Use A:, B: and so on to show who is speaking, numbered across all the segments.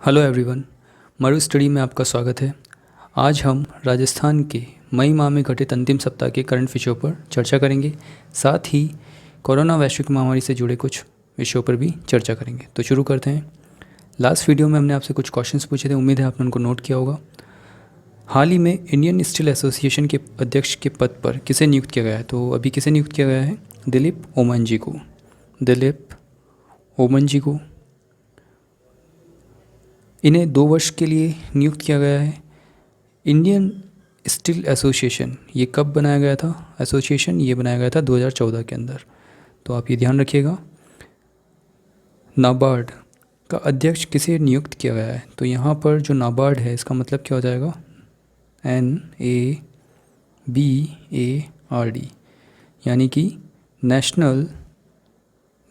A: Hello everyone, मरु study में आपका स्वागत है। आज हम राजस्थान के मई माह में घटित अंतिम सप्ताह के करंट विषयों पर चर्चा करेंगे। साथ ही कोरोना वैश्विक महामारी से जुड़े कुछ विषयों पर भी चर्चा करेंगे। तो शुरू करते हैं। लास्ट वीडियो में हमने आपसे कुछ क्वेश्चंस पूछे थे, उम्मीद है आपने उनको नोट किया होगा। हाल ही में इंडियन स्टील एसोसिएशन के अध्यक्ष के पद पर किसे नियुक्त किया गया है? तो अभी किसे नियुक्त किया गया है? दिलीप ओमन जी को। दिलीप ओमन जी को इन्हें 2 वर्ष के लिए नियुक्त किया गया है। इंडियन स्टील एसोसिएशन ये कब बनाया गया था? एसोसिएशन ये बनाया गया था 2014 के अंदर। तो आप ये ध्यान रखिएगा। नाबार्ड का अध्यक्ष किसे नियुक्त किया गया है? तो यहाँ पर जो नाबार्ड है इसका मतलब क्या हो जाएगा? NABARD, यानी कि national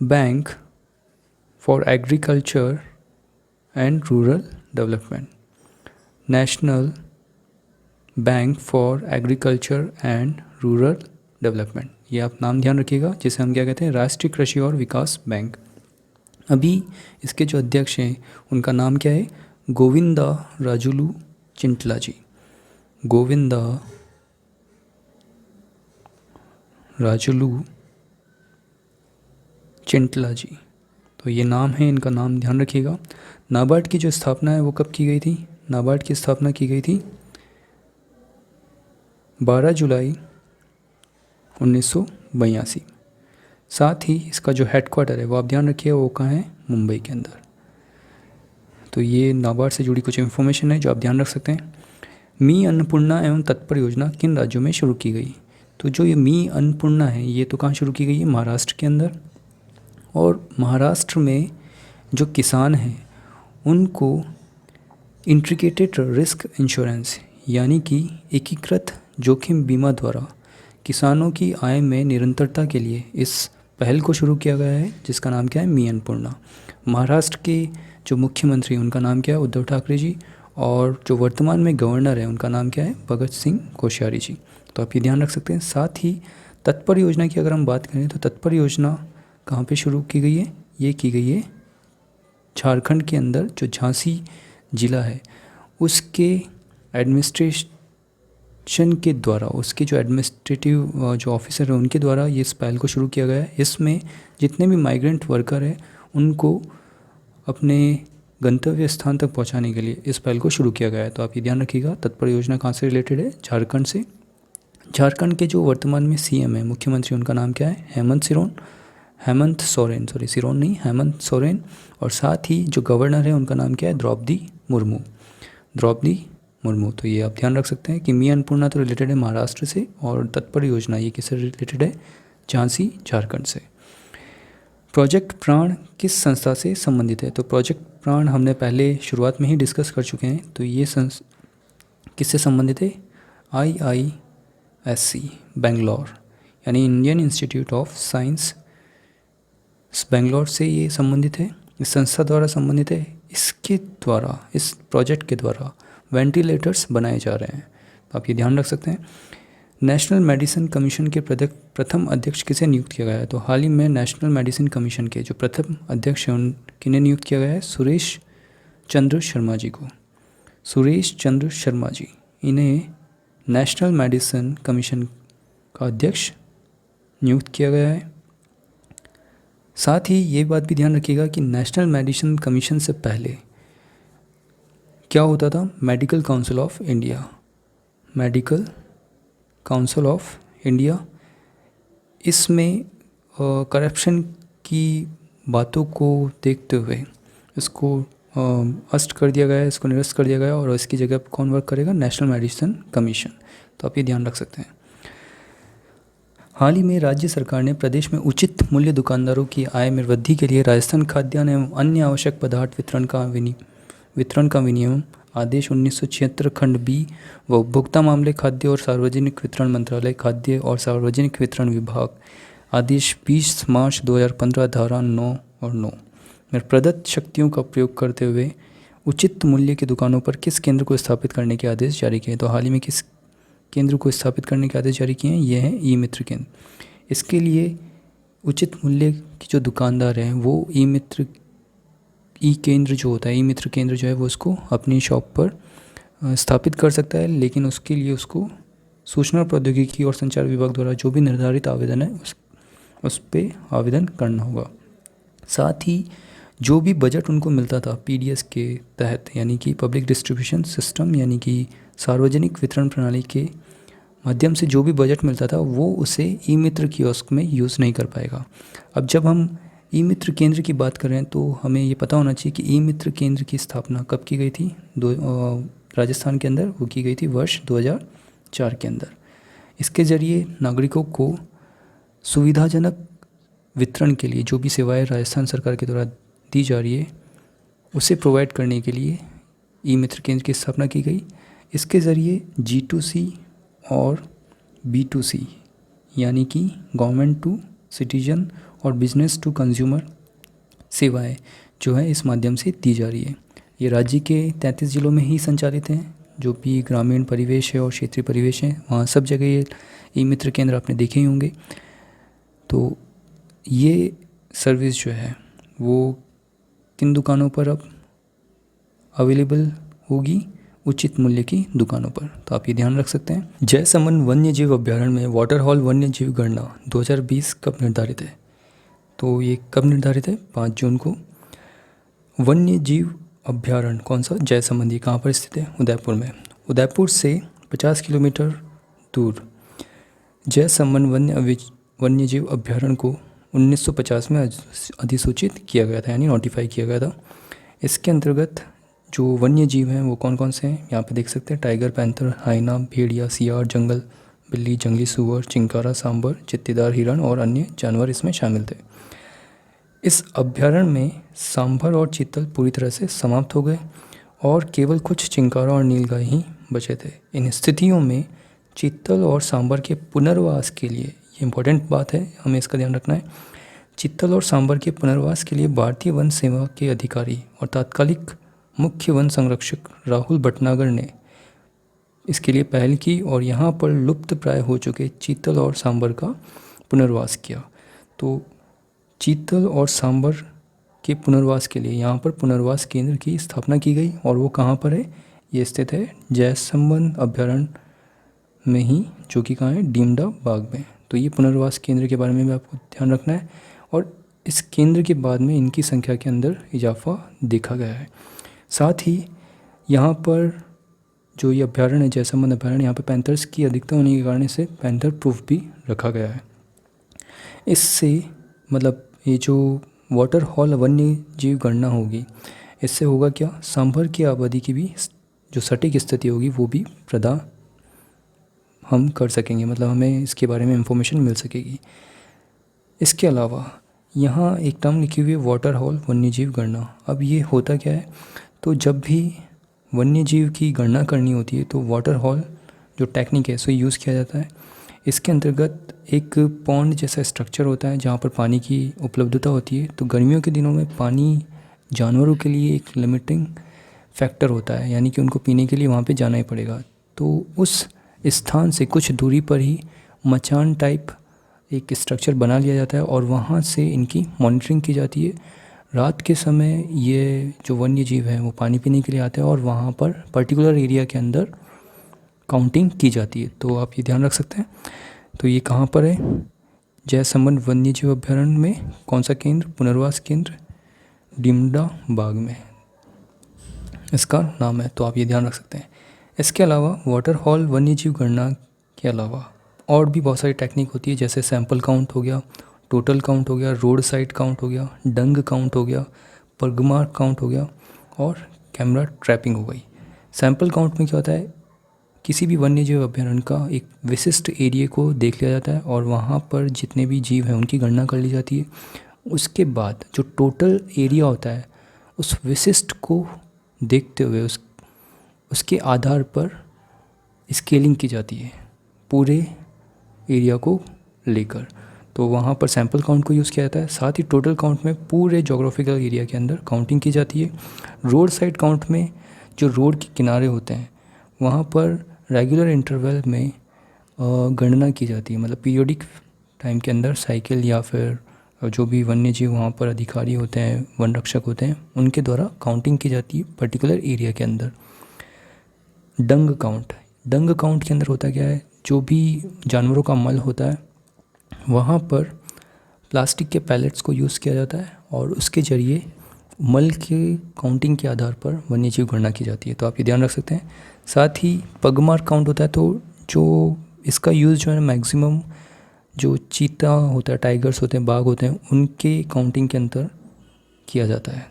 A: bank for agriculture and rural development. National bank for agriculture and rural development, ये आप नाम ध्यान रखिएगा, जिसे हम क्या कहते हैं? राष्ट्रीय कृषि और विकास बैंक। अभी इसके जो अध्यक्ष हैं उनका नाम क्या है? गोविंदा राजुलू चिंटला जी। गोविंदा राजुलू चिंटला जी, तो ये नाम है इनका, नाम ध्यान रखिएगा। नाबार्ड की जो स्थापना है वो कब की गई थी? नाबार्ड की स्थापना की गई थी 12 जुलाई 1982। साथ ही इसका जो हेडक्वार्टर है वो आप ध्यान रखिए, वो कहाँ है? मुंबई के अंदर। तो ये नाबार्ड से जुड़ी कुछ इन्फॉर्मेशन है जो आप ध्यान रख सकते हैं। मी अन्नपूर्णा एवं तत्पर योजना किन राज्यों में शुरू की गई? तो जो ये मी अन्नपूर्णा है ये तो कहाँ शुरू की गई है? महाराष्ट्र के अंदर। और महाराष्ट्र में जो किसान हैं उनको इंट्रीग्रेटेड रिस्क इंश्योरेंस यानी कि एकीकृत जोखिम बीमा द्वारा किसानों की आय में निरंतरता के लिए इस पहल को शुरू किया गया है, जिसका नाम क्या है? मी अन्नपूर्णा। महाराष्ट्र के जो मुख्यमंत्री हैं उनका नाम क्या है? उद्धव ठाकरे जी। और जो वर्तमान में गवर्नर है उनका नाम क्या है? भगत सिंह कोश्यारी जी। तो आप ये ध्यान रख सकते हैं। साथ ही तत्पर योजना की अगर हम बात करें तो तत्पर योजना कहाँ पे शुरू की गई है? ये की गई है झारखंड के अंदर, जो झांसी ज़िला है उसके एडमिनिस्ट्रेशन के द्वारा, उसके जो एडमिनिस्ट्रेटिव जो ऑफिसर है उनके द्वारा ये इस पहल को शुरू किया गया है। इसमें जितने भी माइग्रेंट वर्कर हैं उनको अपने गंतव्य स्थान तक पहुंचाने के लिए इस पहल को शुरू किया गया है। तो आप ये ध्यान रखिएगा। तत्पर योजना कहाँ से रिलेटेड है? झारखंड से। झारखंड के जो वर्तमान में सीएम है, मुख्यमंत्री, उनका नाम क्या है? हेमंत सोरेन, सॉरी सिरोन नहीं, हेमंत सोरेन। और साथ ही जो गवर्नर है उनका नाम क्या है? द्रौपदी मुर्मू। तो ये आप ध्यान रख सकते हैं कि मी अन्नपूर्णा तो रिलेटेड है महाराष्ट्र से, और तत्पर योजना ये किससे रिलेटेड है? झांसी, झारखंड से। प्रोजेक्ट प्राण किस संस्था से संबंधित है? तो प्रोजेक्ट प्राण हमने पहले शुरुआत में ही डिस्कस कर चुके हैं। तो ये किससे संबंधित है? IISc बेंगलोर, यानी Indian institute of science Bangalore से ये संबंधित है, इस संस्था द्वारा संबंधित है। इसके द्वारा, इस प्रोजेक्ट के द्वारा वेंटिलेटर्स बनाए जा रहे हैं। तो आप ये ध्यान रख सकते हैं। नेशनल मेडिसिन कमीशन के प्रथम अध्यक्ष किसे नियुक्त किया गया है? तो हाल ही में नेशनल मेडिसिन कमीशन के जो प्रथम अध्यक्ष हैं उन किन्हें नियुक्त किया गया है? सुरेश चंद्र शर्मा जी को। सुरेश चंद्र शर्मा जी, इन्हें नेशनल मेडिसिन कमीशन का अध्यक्ष नियुक्त किया गया है। साथ ही ये बात भी ध्यान रखिएगा कि नेशनल मेडिसिन कमीशन से पहले क्या होता था? Medical council of India. Medical council of India, इसमें करप्शन की बातों को देखते हुए इसको अस्त कर दिया गया है, इसको निरस्त कर दिया गया, और इसकी जगह पर कौन वर्क करेगा? National medicine commission. तो आप ये ध्यान रख सकते हैं। हाल ही में राज्य सरकार ने प्रदेश में उचित मूल्य दुकानदारों की आय में वृद्धि के लिए राजस्थान खाद्यान्न एवं अन्य आवश्यक पदार्थ वितरण का विनियम आदेश 1976 खंड बी व उपभोक्ता मामले, खाद्य और सार्वजनिक वितरण मंत्रालय, खाद्य और सार्वजनिक वितरण विभाग आदेश 20 मार्च 2015 धारा 9 और 9 में प्रदत्त शक्तियों का प्रयोग करते हुए उचित मूल्य की दुकानों पर किस केंद्र को स्थापित करने के आदेश जारी किए? तो हाल ही में किस केंद्र को स्थापित करने के आदेश जारी किए हैं? ये हैं ई मित्र केंद्र। इसके लिए उचित मूल्य की जो दुकानदार हैं वो ई ई केंद्र जो होता है, ई मित्र केंद्र जो है वो उसको अपनी शॉप पर स्थापित कर सकता है, लेकिन उसके लिए उसको सूचना प्रौद्योगिकी और संचार विभाग द्वारा जो भी निर्धारित आवेदन है उस पे आवेदन करना होगा। साथ ही जो भी बजट उनको मिलता था पीडीएस के तहत, यानी कि पब्लिक डिस्ट्रीब्यूशन सिस्टम, यानी कि सार्वजनिक वितरण प्रणाली के माध्यम से जो भी बजट मिलता था वो उसे ई मित्र कियोस्क में यूज़ नहीं कर पाएगा। अब जब हम ई मित्र केंद्र की बात कर रहे हैं तो हमें ये पता होना चाहिए कि ई मित्र केंद्र की स्थापना कब की गई थी। राजस्थान के अंदर वो की गई थी वर्ष 2004 के अंदर। इसके ज़रिए नागरिकों को सुविधाजनक वितरण के लिए जो भी सेवाएं राजस्थान सरकार के द्वारा दी जा रही है उसे प्रोवाइड करने के लिए ई मित्र केंद्र की स्थापना की गई। इसके ज़रिए G2C और B2C यानी कि गवर्नमेंट टू सिटीजन और बिजनेस टू कंज्यूमर सेवाएं जो है इस माध्यम से दी जा रही है। ये राज्य के 33 जिलों में ही संचालित हैं। जो भी ग्रामीण परिवेश है और क्षेत्रीय परिवेश है वहाँ सब जगह ये ई मित्र केंद्र आपने देखे ही होंगे। तो ये सर्विस जो है वो किन दुकानों पर अब अवेलेबल होगी? उचित मूल्य की दुकानों पर। तो आप ये ध्यान रख सकते हैं। जयसमंद वन्य जीव अभ्यारण्य में वाटर हॉल वन्य जीव गणना 2020 कब निर्धारित है? तो ये कब निर्धारित है? 5 जून को। वन्य जीव अभ्यारण्य कौन सा? जयसमंद। ये कहाँ पर स्थित है? उदयपुर में। उदयपुर से 50 किलोमीटर दूर जयसमंद वन्य जीव अभ्यारण्य को 1950 में अधिसूचित किया गया था, यानी नोटिफाई किया गया था। इसके अंतर्गत जो वन्य जीव हैं वो कौन कौन से हैं यहाँ पे देख सकते हैं। टाइगर, पैंथर, हाइना, भेड़िया, सियार, जंगल बिल्ली, जंगली सुअर, चिंकारा, सांबर, चित्तीदार हिरण और अन्य जानवर इसमें शामिल थे। इस अभ्यारण्य में सांभर और चीतल पूरी तरह से समाप्त हो गए और केवल कुछ चिंकारा और नीलगाय ही बचे थे। इन स्थितियों में चीतल और सांबर के पुनर्वास के लिए, ये इंपॉर्टेंट बात है, हमें इसका ध्यान रखना है, चीतल और सांबर के पुनर्वास के लिए भारतीय वन सेवा के अधिकारी और तात्कालिक मुख्य वन संरक्षक राहुल भटनागर ने इसके लिए पहल की और यहाँ पर लुप्त प्राय हो चुके चीतल और सांबर का पुनर्वास किया। तो चीतल और सांबर के पुनर्वास के लिए यहाँ पर पुनर्वास केंद्र की स्थापना की गई और वो कहाँ पर है? ये स्थित है जयसमंद अभ्यारण्य में ही, जो कि कहाँ है? डीमडा बाग में। तो ये पुनर्वास केंद्र के बारे में भी आपको ध्यान रखना है और इस केंद्र के बाद में इनकी संख्या के अंदर इजाफा देखा गया है। साथ ही यहाँ पर जो ये अभ्यारण्य है जयसमंद अभ्यारण्य, यहाँ पर पैंथर्स की अधिकता होने के कारण इसे पैंथर प्रूफ भी रखा गया है। इससे मतलब ये जो वाटर हॉल वन्य जीव गणना होगी, इससे होगा क्या? सांभर की आबादी की भी जो सटीक स्थिति होगी वो भी प्रदान हम कर सकेंगे, मतलब हमें इसके बारे में इंफॉर्मेशन मिल सकेगी। इसके अलावा यहाँ एक टर्म लिखी हुई है वाटर हॉल वन्य जीव गणना। अब ये होता क्या है? तो जब भी वन्य जीव की गणना करनी होती है तो वाटर हॉल जो टेक्निक है सो यूज़ किया जाता है। इसके अंतर्गत एक पॉन्ड जैसा स्ट्रक्चर होता है जहाँ पर पानी की उपलब्धता होती है। तो गर्मियों के दिनों में पानी जानवरों के लिए एक लिमिटिंग फैक्टर होता है, यानी कि उनको पीने के लिए वहाँ पे जाना ही पड़ेगा। तो उस स्थान से कुछ दूरी पर ही मचान टाइप एक स्ट्रक्चर बना लिया जाता है और वहाँ से इनकी मॉनिटरिंग की जाती है। रात के समय ये जो वन्य जीव है वो पानी पीने के लिए आते हैं और वहाँ पर पर्टिकुलर एरिया के अंदर काउंटिंग की जाती है। तो आप ये ध्यान रख सकते हैं। तो ये कहाँ पर है? जयसमंद वन्य जीव अभ्यारण्य में कौन सा केंद्र? पुनर्वास केंद्र डिमडा बाग में इसका नाम है। तो आप ये ध्यान रख सकते हैं। इसके अलावा वाटर हॉल वन्य जीव गणना के अलावा और भी बहुत सारी टेक्निक होती है, जैसे सैंपल काउंट हो गया, टोटल काउंट हो गया, रोड साइड काउंट हो गया, डंग काउंट हो गया, परगमार्क काउंट हो गया और कैमरा ट्रैपिंग हो गई। सैंपल काउंट में क्या होता है? किसी भी वन्य जीव अभ्यारण्य का एक विशिष्ट एरिया को देख लिया जाता है और वहाँ पर जितने भी जीव हैं उनकी गणना कर ली जाती है। उसके बाद जो टोटल एरिया होता है उस विशिष्ट को देखते हुए उसके आधार पर स्केलिंग की जाती है पूरे एरिया को लेकर। तो वहाँ पर सैंपल काउंट को यूज़ किया जाता है। साथ ही टोटल काउंट में पूरे जोग्राफिकल एरिया के अंदर काउंटिंग की जाती है। रोड साइड काउंट में जो रोड के किनारे होते हैं वहाँ पर रेगुलर इंटरवल में गणना की जाती है, मतलब पीरियोडिक टाइम के अंदर साइकिल या फिर और जो भी वन्य जीव वहाँ पर अधिकारी होते हैं, वन रक्षक होते हैं, उनके द्वारा काउंटिंग की जाती है पर्टिकुलर एरिया के अंदर। डंग काउंट के अंदर होता क्या है, जो भी जानवरों का मल होता है वहाँ पर प्लास्टिक के पैलेट्स को यूज़ किया जाता है और उसके ज़रिए मल के काउंटिंग के आधार पर वन्यजीव गणना की जाती है। तो आप ये ध्यान रख सकते हैं। साथ ही पगमार्क काउंट होता है, तो जो इसका यूज़ जो है मैक्सिमम जो चीता होता है, टाइगर्स होते हैं, बाघ होते हैं, उनके काउंटिंग के अंदर किया जाता है।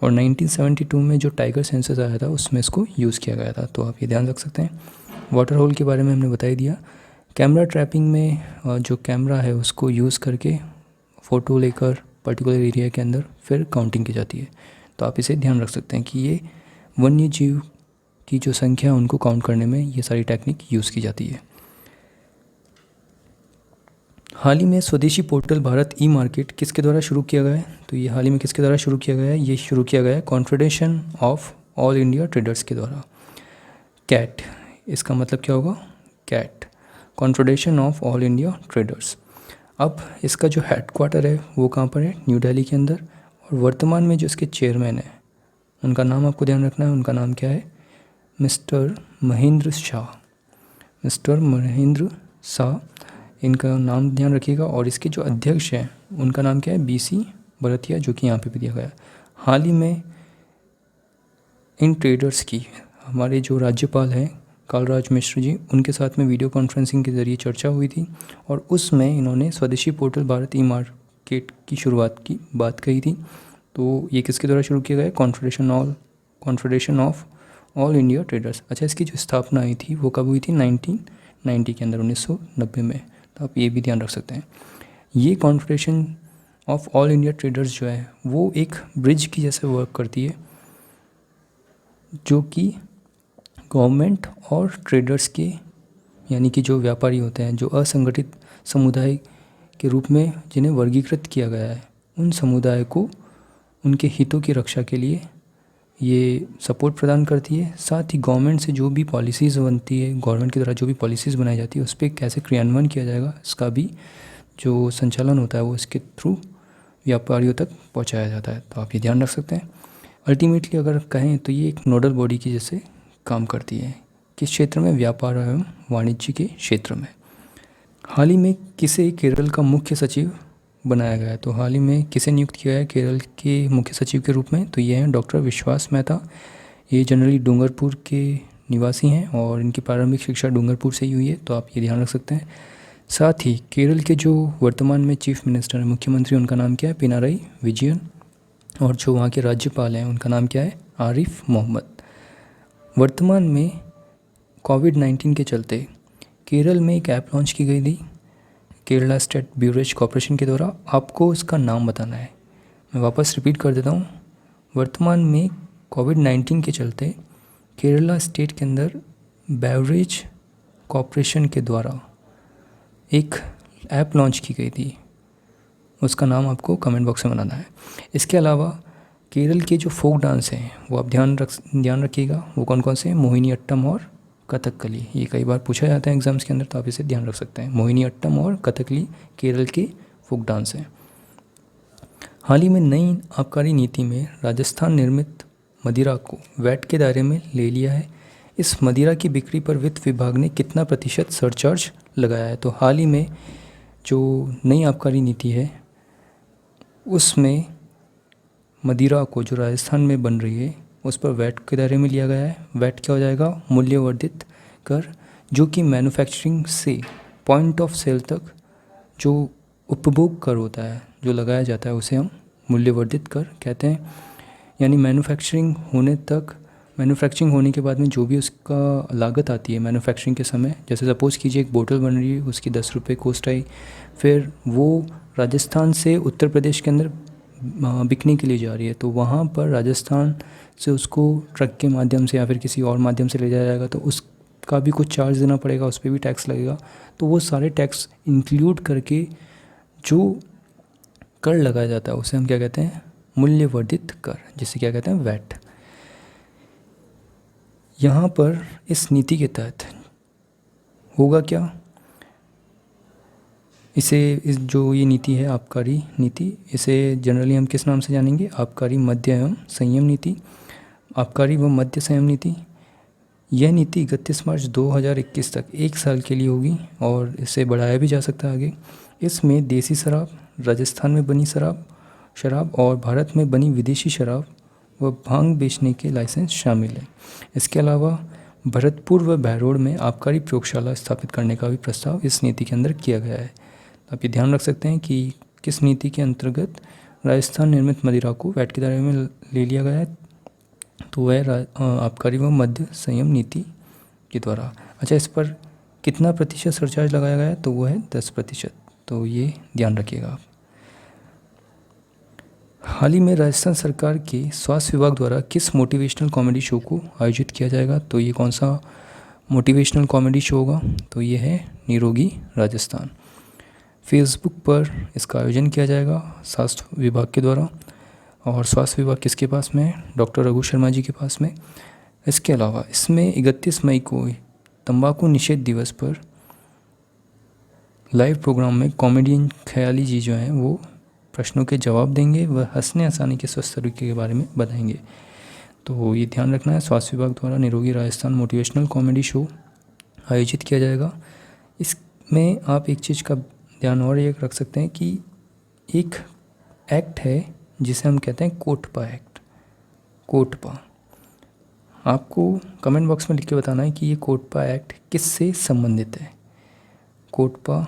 A: और 1972 में जो टाइगर सेंसस आया था उसमें इसको यूज़ किया गया था। तो आप ये ध्यान रख सकते हैं। वाटर होल के बारे में हमने बता ही दिया। कैमरा ट्रैपिंग में जो कैमरा है उसको यूज़ करके फ़ोटो लेकर पर्टिकुलर एरिया के अंदर फिर काउंटिंग की जाती है। तो आप इसे ध्यान रख सकते हैं कि ये वन्य जीव की जो संख्या है उनको काउंट करने में ये सारी टेक्निक यूज़ की जाती है। हाल ही में स्वदेशी पोर्टल भारत ई मार्केट किसके द्वारा शुरू किया गया है? तो ये हाल ही में किसके द्वारा शुरू किया गया है? ये शुरू किया गया है confederation of all India traders के द्वारा। कैट, इसका मतलब क्या होगा? CAT, confederation of all India traders. अब इसका जो हेडक्वार्टर है वो कहाँ पर है? न्यू दिल्ली के अंदर। और वर्तमान में जो इसके चेयरमैन हैं उनका नाम आपको ध्यान रखना है। उनका नाम क्या है? मिस्टर महेंद्र शाह। मिस्टर महेंद्र शाह, इनका नाम ध्यान रखिएगा। और इसके जो अध्यक्ष हैं उनका नाम क्या है? BC भरतिया, जो कि यहाँ पे भी दिया गया है। हाल ही में इन ट्रेडर्स की हमारे जो राज्यपाल हैं कालराज मिश्र जी, उनके साथ में वीडियो कॉन्फ्रेंसिंग के ज़रिए चर्चा हुई थी और उसमें इन्होंने स्वदेशी पोर्टल भारत ई मार्केट की शुरुआत की बात कही थी। तो ये किसके द्वारा शुरू किया गया है? Confederation of all India traders. अच्छा, इसकी जो स्थापना हुई थी वो कब हुई थी? 1990 के अंदर, 1990 में। तो आप ये भी ध्यान रख सकते हैं। ये confederation of all India traders जो है वो एक ब्रिज की जैसे वर्क करती है, जो कि गवर्नमेंट और ट्रेडर्स के, यानी कि जो व्यापारी होते हैं, जो असंगठित समुदाय के रूप में जिन्हें वर्गीकृत किया गया है, उन समुदाय को उनके हितों की रक्षा के लिए ये सपोर्ट प्रदान करती है। साथ ही गवर्नमेंट से जो भी पॉलिसीज़ बनती है, गवर्नमेंट की द्वारा जो भी पॉलिसीज़ बनाई जाती है उस पर कैसे क्रियान्वयन किया जाएगा, इसका भी जो संचालन होता है वो इसके थ्रू व्यापारियों तक पहुंचाया जाता है। तो आप ये ध्यान रख सकते हैं। अल्टीमेटली अगर कहें तो ये एक नोडल बॉडी की जैसे काम करती है। किस क्षेत्र में? व्यापार एवं वाणिज्य के क्षेत्र में। हाल ही में किसे केरल का मुख्य सचिव बनाया गया है? तो हाल ही में किसे नियुक्त किया है केरल के मुख्य सचिव के रूप में? तो ये हैं डॉक्टर विश्वास मेहता। ये जनरली डूंगरपुर के निवासी हैं और इनकी प्रारंभिक शिक्षा डूंगरपुर से ही हुई है। तो आप ये ध्यान रख सकते हैं। साथ ही केरल के जो वर्तमान में चीफ मिनिस्टर हैं, मुख्यमंत्री, उनका नाम क्या है? पिनाराई विजयन। और जो वहाँ के राज्यपाल हैं उनका नाम क्या है? आरिफ मोहम्मद। वर्तमान में कोविड-19 के चलते केरल में एक ऐप लॉन्च की गई थी केरला स्टेट ब्यूरेज कॉरपोरेशन के द्वारा। आपको इसका नाम बताना है। मैं वापस रिपीट कर देता हूँ। वर्तमान में कोविड-19 के चलते केरला स्टेट के अंदर बेवरेज कॉरपोरेशन के द्वारा एक ऐप लॉन्च की गई थी, उसका नाम आपको कमेंट बॉक्स में बताना है। इसके अलावा केरल के जो फोक डांस हैं वो आप ध्यान रखिएगा। वो कौन कौन से हैं? मोहिनी अट्टम और कथकली। ये कई बार पूछा जाता है एग्जाम्स के अंदर, तो आप इसे ध्यान रख सकते हैं। मोहिनी अट्टम और कथकली केरल के फोक डांस हैं। हाल ही में नई आबकारी नीति में राजस्थान निर्मित मदिरा को वैट के दायरे में ले लिया है। इस मदिरा की बिक्री पर वित्त विभाग ने कितना प्रतिशत सरचार्ज लगाया है? तो हाल ही में जो नई आबकारी नीति है उसमें मदिरा को, जो राजस्थान में बन रही है, उस पर वैट के दायरे में लिया गया है। वैट क्या हो जाएगा? मूल्यवर्धित कर, जो कि मैन्युफैक्चरिंग से पॉइंट ऑफ सेल तक जो उपभोग कर होता है, जो लगाया जाता है, उसे हम मूल्यवर्धित कर कहते हैं। यानी मैन्युफैक्चरिंग होने के बाद में जो भी उसका लागत आती है मैन्युफैक्चरिंग के समय, जैसे सपोज़ कीजिए एक बोतल बन रही है, उसकी 10 रुपये कॉस्ट आई, फिर वो राजस्थान से उत्तर प्रदेश के अंदर बिकने के लिए जा रही है, तो वहाँ पर राजस्थान से उसको ट्रक के माध्यम से या फिर किसी और माध्यम से ले जाया जाएगा, तो उसका भी कुछ चार्ज देना पड़ेगा, उस पर भी टैक्स लगेगा। तो वो सारे टैक्स इंक्लूड करके जो कर लगाया जाता है उसे हम क्या कहते हैं? मूल्यवर्धित कर, जिसे क्या कहते हैं? वैट। यहाँ पर इस नीति के तहत होगा क्या? जो ये नीति है आबकारी नीति, इसे जनरली हम किस नाम से जानेंगे? आबकारी मध्य एवं संयम नीति, आबकारी व मध्य संयम नीति। यह नीति 31 मार्च 2021 तक 1 साल के लिए होगी और इसे बढ़ाया भी जा सकता है आगे। इसमें देसी शराब, राजस्थान में बनी शराब और भारत में बनी विदेशी शराब व भांग बेचने के लाइसेंस शामिल हैं। इसके अलावा भरतपुर व बहरोड में आबकारी प्रयोगशाला स्थापित करने का भी प्रस्ताव इस नीति के अंदर किया गया है। आप ये ध्यान रख सकते हैं कि किस नीति के अंतर्गत राजस्थान निर्मित मदिरा को वैट के दायरे में ले लिया गया है, तो वह आबकारी व मध्य संयम नीति के द्वारा। अच्छा, इस पर कितना प्रतिशत सरचार्ज लगाया गया है? तो वो है 10%। तो ये ध्यान रखिएगा आप। हाल ही में राजस्थान सरकार के स्वास्थ्य विभाग द्वारा किस मोटिवेशनल कॉमेडी शो को आयोजित किया जाएगा? तो ये कौन सा मोटिवेशनल कॉमेडी शो होगा? तो ये है निरोगी राजस्थान। फेसबुक पर इसका आयोजन किया जाएगा स्वास्थ्य विभाग के द्वारा, और स्वास्थ्य विभाग किसके पास में है? डॉक्टर रघु शर्मा जी के पास में। इसके अलावा इसमें 31 मई को तंबाकू निषेध दिवस पर लाइव प्रोग्राम में कॉमेडियन ख्याली जी जो हैं वो प्रश्नों के जवाब देंगे, वह हंसने हंसाने के स्वस्थ तरीके के बारे में बताएंगे। तो ये ध्यान रखना है, स्वास्थ्य विभाग द्वारा निरोगी राजस्थान मोटिवेशनल कॉमेडी शो आयोजित किया जाएगा। इसमें आप एक चीज़ का ध्यान और ये रख सकते हैं कि एक एक्ट है जिसे हम कहते हैं कोटपा एक्ट। कोटपा, आपको कमेंट बॉक्स में लिख के बताना है कि ये कोटपा एक्ट किससे संबंधित है। कोटपा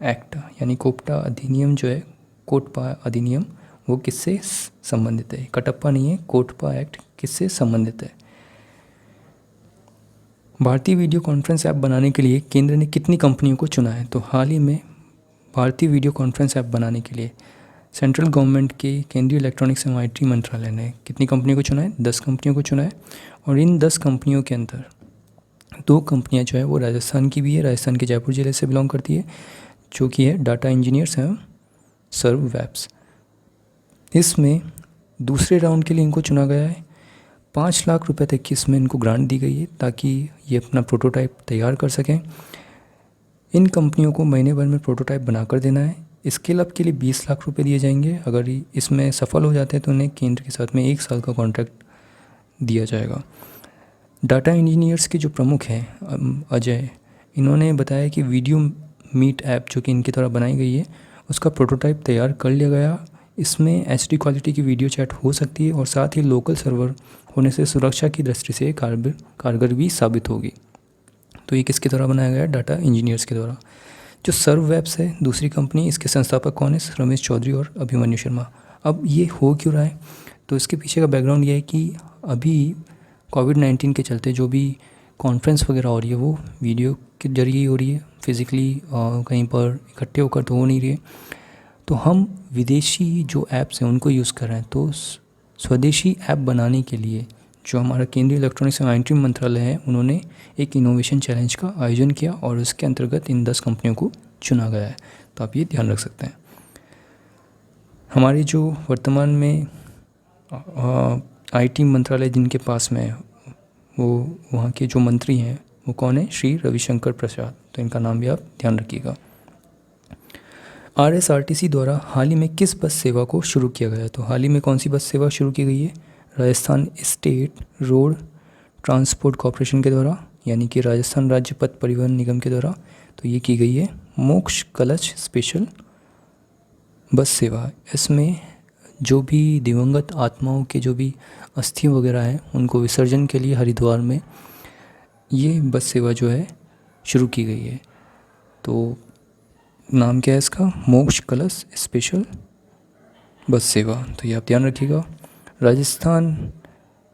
A: एक्ट यानी कोपटा अधिनियम जो है, कोटपा अधिनियम, वो किससे संबंधित है? कटप्पा नहीं है, कोटपा एक्ट किससे संबंधित है? भारतीय वीडियो कॉन्फ्रेंस ऐप बनाने के लिए केंद्र ने कितनी कंपनियों को चुना है? तो हाल ही में भारतीय वीडियो कॉन्फ्रेंस ऐप बनाने के लिए सेंट्रल गवर्नमेंट के केंद्रीय इलेक्ट्रॉनिक्स एवं IT मंत्रालय ने कितनी कंपनियों को चुना है? 10 कंपनियों को चुना है। और इन 10 कंपनियों के अंदर 2 कंपनियां जो है वो राजस्थान की भी है, राजस्थान के जयपुर ज़िले से बिलोंग करती है, जो कि है डाटा इंजीनियर्स एवं सर्व वेब्स। इसमें दूसरे राउंड के लिए इनको चुना गया है। 5 लाख रुपए तक की इसमें इनको ग्रांट दी गई है ताकि ये अपना प्रोटोटाइप तैयार कर सकें। इन कंपनियों को महीने भर में प्रोटोटाइप बनाकर देना है। स्केल अप के लिए 20 लाख रुपए दिए जाएंगे। अगर इसमें सफल हो जाते हैं तो उन्हें केंद्र के साथ में 1 साल का कॉन्ट्रैक्ट दिया जाएगा। डाटा इंजीनियर्स के जो प्रमुख हैं अजय, इन्होंने बताया कि वीडियो मीट ऐप जो कि इनके द्वारा बनाई गई है उसका प्रोटोटाइप तैयार कर लिया गया। इसमें HD क्वालिटी की वीडियो चैट हो सकती है और साथ ही लोकल सर्वर होने से सुरक्षा की दृष्टि से कारगर भी साबित होगी। तो ये किसके द्वारा बनाया गया है? डाटा इंजीनियर्स के द्वारा। जो सर्व वेब्स है दूसरी कंपनी, इसके संस्थापक कौन है? रमेश चौधरी और अभिमन्यु शर्मा। अब ये हो क्यों रहा है? तो इसके पीछे का बैकग्राउंड ये है कि अभी कोविड-19 के चलते जो भी कॉन्फ्रेंस वगैरह हो रही है वो वीडियो के जरिए ही हो रही है, फिज़िकली कहीं पर इकट्ठे होकर तो हो नहीं रही है। तो हम विदेशी जो ऐप्स हैं उनको यूज़ कर रहे हैं। तो स्वदेशी ऐप बनाने के लिए जो हमारा केंद्रीय इलेक्ट्रॉनिक्स एवं IT मंत्रालय है, उन्होंने एक इनोवेशन चैलेंज का आयोजन किया और उसके अंतर्गत इन 10 कंपनियों को चुना गया है। तो आप ये ध्यान रख सकते हैं। हमारी जो वर्तमान में IT मंत्रालय जिनके पास में है, वो वहाँ के जो मंत्री हैं वो कौन है? श्री रविशंकर प्रसाद। तो इनका नाम भी आप ध्यान रखिएगा। RSRTC द्वारा हाल ही में किस बस सेवा को शुरू किया गया? तो हाल ही में कौन सी बस सेवा शुरू की गई है? Rajasthan state road transport corporation के द्वारा, यानी कि राजस्थान राज्य पथ परिवहन निगम के द्वारा। तो ये की गई है मोक्ष कलश स्पेशल बस सेवा। इसमें जो भी दिवंगत आत्माओं के जो भी अस्थियाँ वगैरह हैं उनको विसर्जन के लिए हरिद्वार में ये बस सेवा जो है शुरू की गई है। तो नाम क्या है इसका? मोक्ष कलश स्पेशल बस सेवा। तो ये आप ध्यान रखिएगा। राजस्थान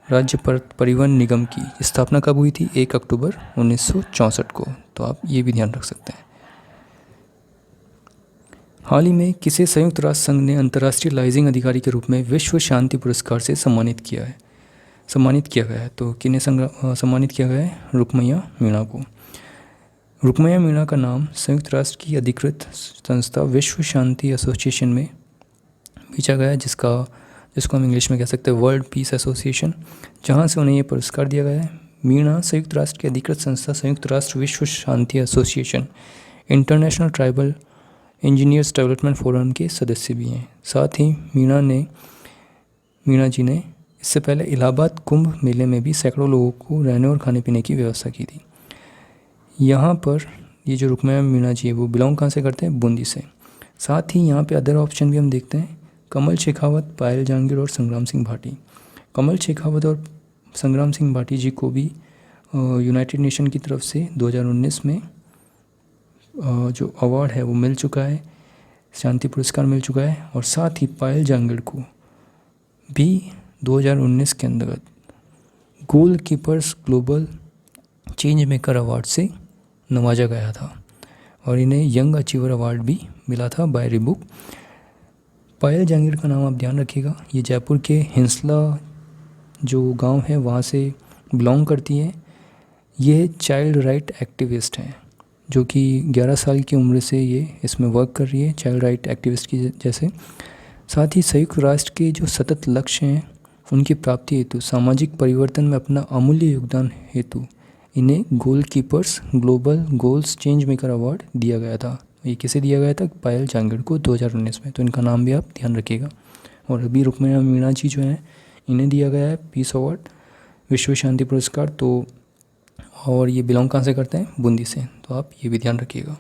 A: राज्य परिवहन निगम की स्थापना कब हुई थी? 1 अक्टूबर 1964 को। तो आप ये भी ध्यान रख सकते हैं। हाल ही में किसे संयुक्त राष्ट्र संघ ने अंतर्राष्ट्रीय लाइजिंग अधिकारी के रूप में विश्व शांति पुरस्कार से सम्मानित किया गया है? तो किन्हें सम्मानित किया गया है? रुक्मैया मीणा को। रुक्मैया मीणा का नाम संयुक्त राष्ट्र की अधिकृत संस्था विश्व शांति एसोसिएशन में भेजा गया है, जिसको हम इंग्लिश में कह सकते हैं वर्ल्ड पीस एसोसिएशन, जहां से उन्हें ये पुरस्कार दिया गया है। मीणा संयुक्त राष्ट्र की अधिकृत संस्था संयुक्त राष्ट्र विश्व शांति association, international tribal engineers development forum के सदस्य भी हैं। साथ ही मीणा जी ने इससे पहले इलाहाबाद कुंभ मेले में भी सैकड़ों लोगों को रहने और खाने पीने की व्यवस्था की थी। यहाँ पर ये जो रुक्मिणी मीणा जी है वो बिलोंग कहाँ से करते हैं? बूंदी से। साथ ही यहाँ पे अदर ऑप्शन भी हम देखते हैं, कमल शेखावत, पायल जहांगीर और संग्राम सिंह भाटी। कमल शेखावत और संग्राम सिंह भाटी जी को भी यूनाइटेड नेशन की तरफ से 2019 में जो अवार्ड है वो मिल चुका है, शांति पुरस्कार मिल चुका है। और साथ ही पायल जहांगीर को भी 2019 के अंतर्गत goalkeepers global change maker award से नवाजा गया था और इन्हें यंग अचीवर अवार्ड भी मिला था बाय रिबुक। पायल जहांगीर का नाम आप ध्यान रखिएगा, ये जयपुर के हिंसला जो गांव है वहाँ से बिलोंग करती है। ये चाइल्ड राइट एक्टिविस्ट हैं जो कि 11 साल की उम्र से ये इसमें वर्क कर रही है चाइल्ड राइट एक्टिविस्ट की जैसे। साथ ही संयुक्त राष्ट्र के जो सतत लक्ष्य हैं उनकी प्राप्ति हेतु सामाजिक परिवर्तन में अपना अमूल्य योगदान हेतु इन्हें goalkeepers global goals change maker award दिया गया था। ये किसे दिया गया था? पायल जहांगीर को 2019 में। तो इनका नाम भी आप ध्यान रखिएगा। और अभी रुक्मिणी मीणा जी जो हैं इन्हें दिया गया है पीस अवार्ड, विश्व शांति पुरस्कार। तो और ये बिलोंग कहाँ से करते हैं? बूंदी से। तो आप ये भी ध्यान रखिएगा।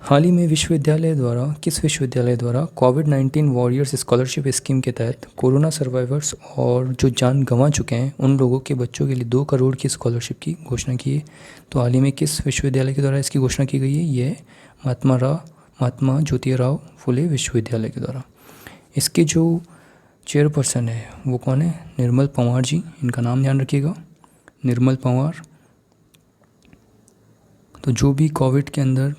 A: हाल ही में किस विश्वविद्यालय द्वारा कोविड-19 वॉरियर्स स्कॉलरशिप स्कीम के तहत कोरोना सर्वाइवर्स और जो जान गंवा चुके हैं उन लोगों के बच्चों के लिए 2 करोड़ की स्कॉलरशिप की घोषणा की है? तो हाल ही में किस विश्वविद्यालय के द्वारा इसकी घोषणा की गई है? ये महात्मा ज्योतिराव फुले विश्वविद्यालय के द्वारा। इसके जो चेयरपर्सन है वो कौन है? निर्मल पंवार जी। इनका नाम ध्यान रखिएगा, निर्मल पंवार। तो जो भी कोविड के अंदर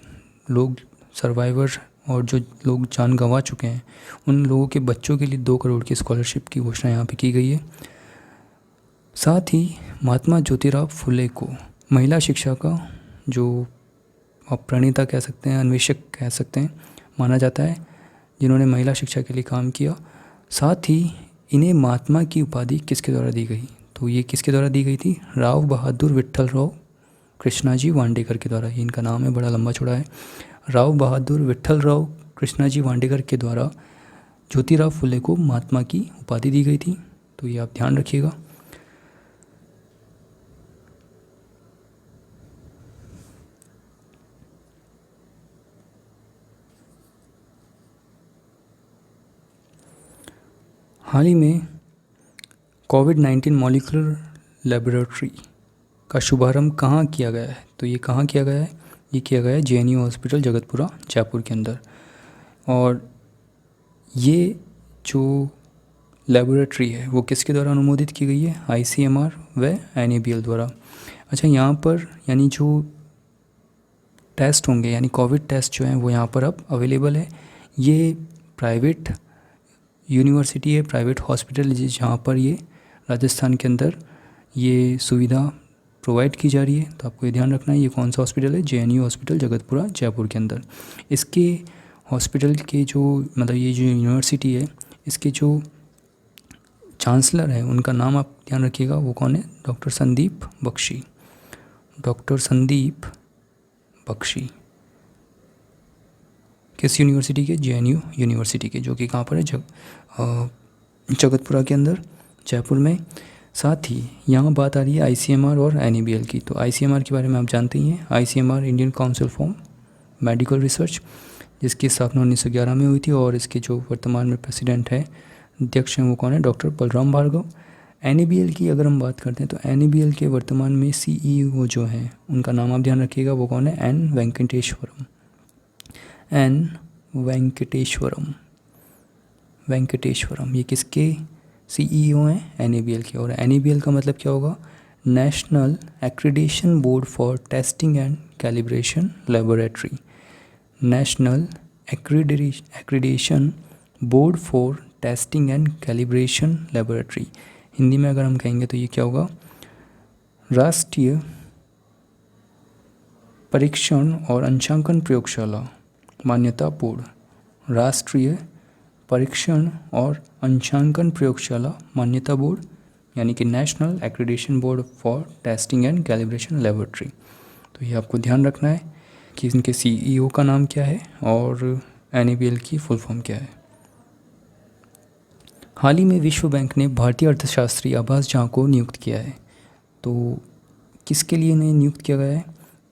A: लोग सर्वाइवर और जो लोग जान गंवा चुके हैं उन लोगों के बच्चों के लिए 2 करोड़ की स्कॉलरशिप की घोषणा यहाँ पे की गई है। साथ ही महात्मा ज्योतिराव फुले को महिला शिक्षा का जो आप प्रणेता कह सकते हैं, अन्वेषक कह सकते हैं, माना जाता है, जिन्होंने महिला शिक्षा के लिए काम किया। साथ ही इन्हें महात्मा की उपाधि किसके द्वारा दी गई? तो ये किसके द्वारा दी गई थी? राव बहादुर विट्ठलराव कृष्णाजी वांडेकर के द्वारा। ये इनका नाम है, बड़ा लंबा चौड़ा है। राव बहादुर विट्ठलराव कृष्णाजी वांडेकर के द्वारा ज्योतिराव फुले को महात्मा की उपाधि दी गई थी। तो ये आप ध्यान रखिएगा। हाल ही में कोविड-19 मॉलिक्यूलर लेबोरेटरी का शुभारंभ कहाँ किया गया है? तो ये कहाँ किया गया है? ये किया गया है JNU हॉस्पिटल जगतपुरा जयपुर के अंदर। और ये जो लेबोरेटरी है वो किसके द्वारा अनुमोदित की गई है? ICMR व NABL द्वारा। अच्छा, यहाँ पर यानी जो टेस्ट होंगे यानी कोविड टेस्ट जो हैं वो यहाँ पर अब अवेलेबल है। ये प्राइवेट यूनिवर्सिटी है, प्राइवेट हॉस्पिटल है जहाँ पर ये राजस्थान के अंदर ये सुविधा प्रोवाइड की जा रही है। तो आपको ये ध्यान रखना है ये कौन सा हॉस्पिटल है? JNU हॉस्पिटल जगतपुरा जयपुर के अंदर। इसके हॉस्पिटल के जो मतलब ये जो यूनिवर्सिटी है इसके जो चांसलर हैं उनका नाम आप ध्यान रखिएगा, वो कौन है? डॉक्टर संदीप बख्शी। डॉक्टर संदीप बख्शी किस यूनिवर्सिटी के? JNU यूनिवर्सिटी के, जो कि कहाँ पर है? जगतपुरा के अंदर जयपुर में। साथ ही यहाँ बात आ रही है ICMR और NABL की। तो ICMR के बारे में आप जानते ही हैं। ICMR Indian council for medical research, जिसकी स्थापना 1911 में हुई थी और इसके जो वर्तमान में प्रेसिडेंट है, अध्यक्ष हैं, वो कौन है? डॉक्टर बलराम भार्गव। NABL की अगर हम बात करते हैं तो NABL के वर्तमान में CEO जो हैं उनका नाम आप ध्यान रखिएगा, वो कौन है? N वेंकटेश्वरम। ये किसके CEO हैं? NABL के। और NABL का मतलब क्या होगा? National accreditation board for testing and calibration laboratory. National accreditation board for testing and calibration laboratory. Hindi में अगर हम कहेंगे तो ये क्या होगा? राष्ट्रीय परीक्षण और अंशांकन प्रयोगशाला मान्यता बोर्ड। राष्ट्रीय परीक्षण और अंशांकन प्रयोगशाला मान्यता बोर्ड, यानी कि national accreditation board for testing and calibration laboratory. तो ये आपको ध्यान रखना है कि इनके CEO का नाम क्या है और NABL की फुल फॉर्म क्या है। हाल ही में विश्व बैंक ने भारतीय अर्थशास्त्री आभास झा को नियुक्त किया है। तो किसके लिए इन्हें नियुक्त किया गया है?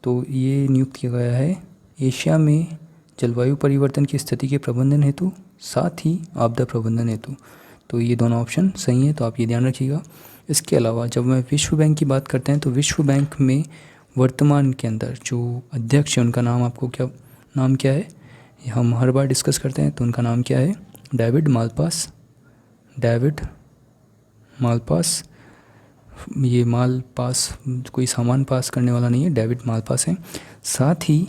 A: तो ये नियुक्त किया गया है एशिया में जलवायु परिवर्तन की स्थिति के प्रबंधन हेतु, साथ ही आपदा प्रबंधन हेतु। तो ये दोनों ऑप्शन सही हैं, तो आप ये ध्यान रखिएगा। इसके अलावा जब मैं विश्व बैंक की बात करते हैं तो विश्व बैंक में वर्तमान के अंदर जो अध्यक्ष है उनका नाम आपको नाम क्या है? हम हर बार डिस्कस करते हैं, तो उनका नाम क्या है? David Malpass. डेविड मालपास, ये मालपास कोई सामान पास करने वाला नहीं है, डेविड मालपास है। साथ ही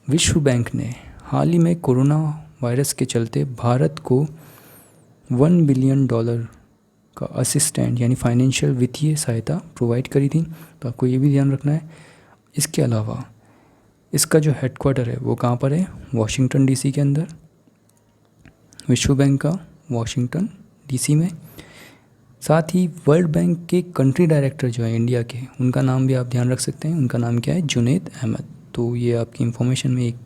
A: विश्व बैंक ने हाल ही में कोरोना वायरस के चलते भारत को $1 बिलियन का असिस्टेंट यानी फाइनेंशियल वित्तीय सहायता प्रोवाइड करी थी, तो आपको ये भी ध्यान रखना है। इसके अलावा इसका जो हेडक्वार्टर है वो कहाँ पर है? वॉशिंगटन DC के अंदर, विश्व बैंक का वॉशिंगटन DC में। साथ ही वर्ल्ड बैंक के कंट्री डायरेक्टर जो है इंडिया के, उनका नाम भी आप ध्यान रख सकते हैं। उनका नाम क्या है? जुनैद अहमद। तो ये आपकी इन्फॉर्मेशन में एक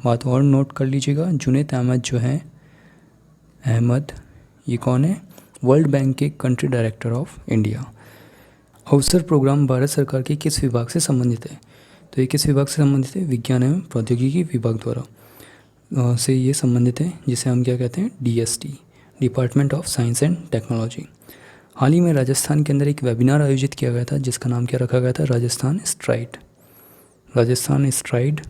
A: बात और नोट कर लीजिएगा, जुनैद अहमद जो है, अहमद ये कौन है? वर्ल्ड बैंक के कंट्री डायरेक्टर ऑफ इंडिया। अवसर प्रोग्राम भारत सरकार के किस विभाग से संबंधित है? तो ये किस विभाग से संबंधित है? विज्ञान एवं प्रौद्योगिकी विभाग द्वारा से ये संबंधित है, जिसे हम क्या कहते हैं? DST, department of science and technology. हाल ही में राजस्थान के अंदर एक वेबिनार आयोजित किया गया था जिसका नाम क्या रखा गया था? राजस्थान स्ट्राइड। राजस्थान स्ट्राइड,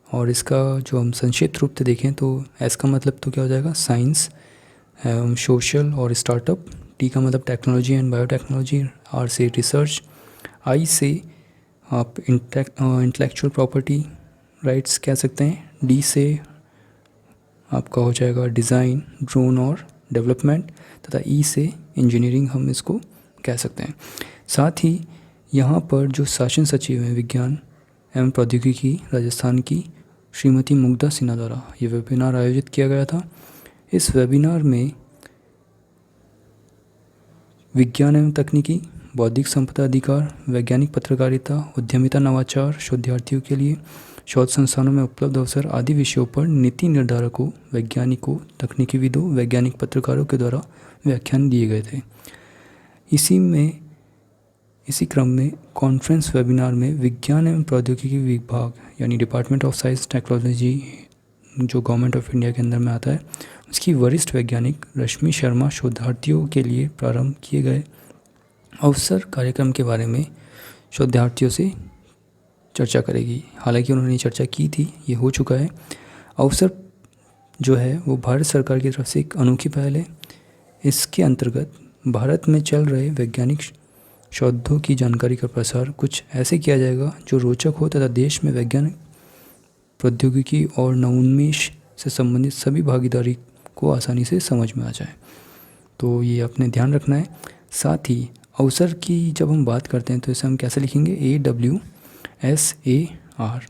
A: और इसका जो हम संक्षिप्त रूप से देखें तो एस का मतलब तो क्या हो जाएगा? साइंस, सोशल और स्टार्टअप। टी का मतलब टेक्नोलॉजी एंड बायोटेक्नोलॉजी। आर से रिसर्च। आई से आप इंटेलेक्चुअल प्रॉपर्टी राइट्स कह सकते हैं। डी से आपका हो जाएगा डिज़ाइन, ड्रोन और डेवलपमेंट, तथा ई से इंजीनियरिंग हम इसको कह सकते हैं। साथ ही यहाँ पर जो शासन सचिव हैं विज्ञान एवं प्रौद्योगिकी राजस्थान की, श्रीमती मुग्धा सिन्हा द्वारा ये वेबिनार आयोजित किया गया था। इस वेबिनार में विज्ञान एवं तकनीकी, बौद्धिक संपदा अधिकार, वैज्ञानिक पत्रकारिता, उद्यमिता, नवाचार, शोधार्थियों के लिए शोध संस्थानों में उपलब्ध अवसर आदि विषयों पर नीति निर्धारकों, वैज्ञानिकों, तकनीकीविदों, वैज्ञानिक पत्रकारों के द्वारा व्याख्यान दिए गए थे। इसी क्रम में कॉन्फ्रेंस वेबिनार में विज्ञान एवं प्रौद्योगिकी विभाग यानी डिपार्टमेंट ऑफ साइंस टेक्नोलॉजी जो गवर्नमेंट ऑफ इंडिया के अंदर में आता है, उसकी वरिष्ठ वैज्ञानिक रश्मि शर्मा शोधार्थियों के लिए प्रारंभ किए गए अवसर कार्यक्रम के बारे में शोधार्थियों से चर्चा करेगी। हालांकि उन्होंने चर्चा की थी, ये हो चुका है। अवसर जो है वो भारत सरकार की तरफ से एक अनोखी पहल है। इसके अंतर्गत भारत में चल रहे वैज्ञानिक शोधों की जानकारी का प्रसार कुछ ऐसे किया जाएगा जो रोचक हो तथा देश में वैज्ञानिक प्रौद्योगिकी और नवोन्मेष से संबंधित सभी भागीदारी को आसानी से समझ में आ जाए। तो ये अपने ध्यान रखना है। साथ ही अवसर की जब हम बात करते हैं तो इसे हम कैसे लिखेंगे? AWSAR,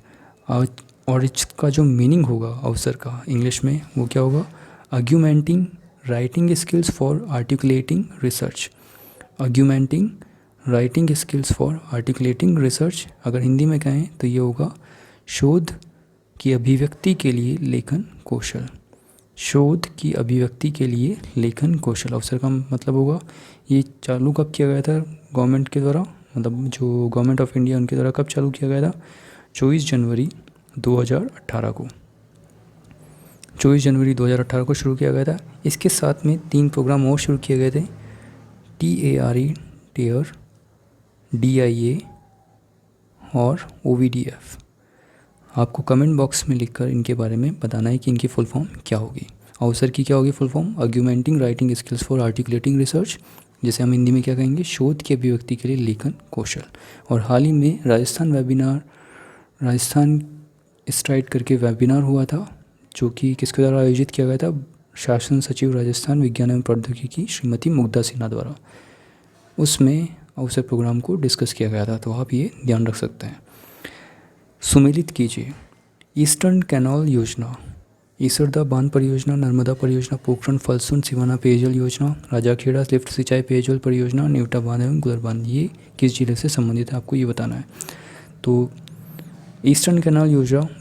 A: और इसका जो मीनिंग होगा अवसर का इंग्लिश में वो क्या होगा? Argumenting writing skills for articulating research. Argumenting writing skills for articulating research. अगर हिंदी में कहें तो ये होगा शोध की अभिव्यक्ति के लिए लेखन कौशल। शोध की अभिव्यक्ति के लिए लेखन कौशल अवसर का मतलब होगा। ये चालू कब किया गया था गवर्नमेंट के द्वारा? मतलब जो गवर्नमेंट ऑफ इंडिया उनके द्वारा कब चालू किया गया था? 24 जनवरी 2018 को। 24 जनवरी 2018 को शुरू किया गया था। इसके साथ में 3 प्रोग्राम और शुरू किए गए थे। TARE टेयर, DIA और OVDF। आपको कमेंट बॉक्स में लिखकर इनके बारे में बताना है कि इनकी फुल फॉर्म क्या होगी। अवसर की क्या होगी full form? Argumenting writing skills for articulating research, जिसे हम हिंदी में क्या कहेंगे? शोध की अभिव्यक्ति के लिए लेखन कौशल। और हाल ही में राजस्थान स्ट्राइड करके वेबिनार हुआ था जो कि किसके द्वारा आयोजित किया गया था? शासन सचिव राजस्थान विज्ञान एवं प्रौद्योगिकी श्रीमती मुग्धा सिन्हा द्वारा। उसमें अवसर प्रोग्राम को डिस्कस किया गया था, तो आप ये ध्यान रख सकते हैं। सुमेलित कीजिए। ईस्टर्न कैनाल योजना, ईसरदा बांध परियोजना, नर्मदा परियोजना, पोखरण फलसुन सिवाना पेयजल योजना, राजाखेड़ा लिफ्ट सिंचाई पेयजल परियोजना, न्यूटा बांध एवं गुदर बांध, ये किस जिले से संबंधित है आपको ये बताना है। तो ईस्टर्न कैनाल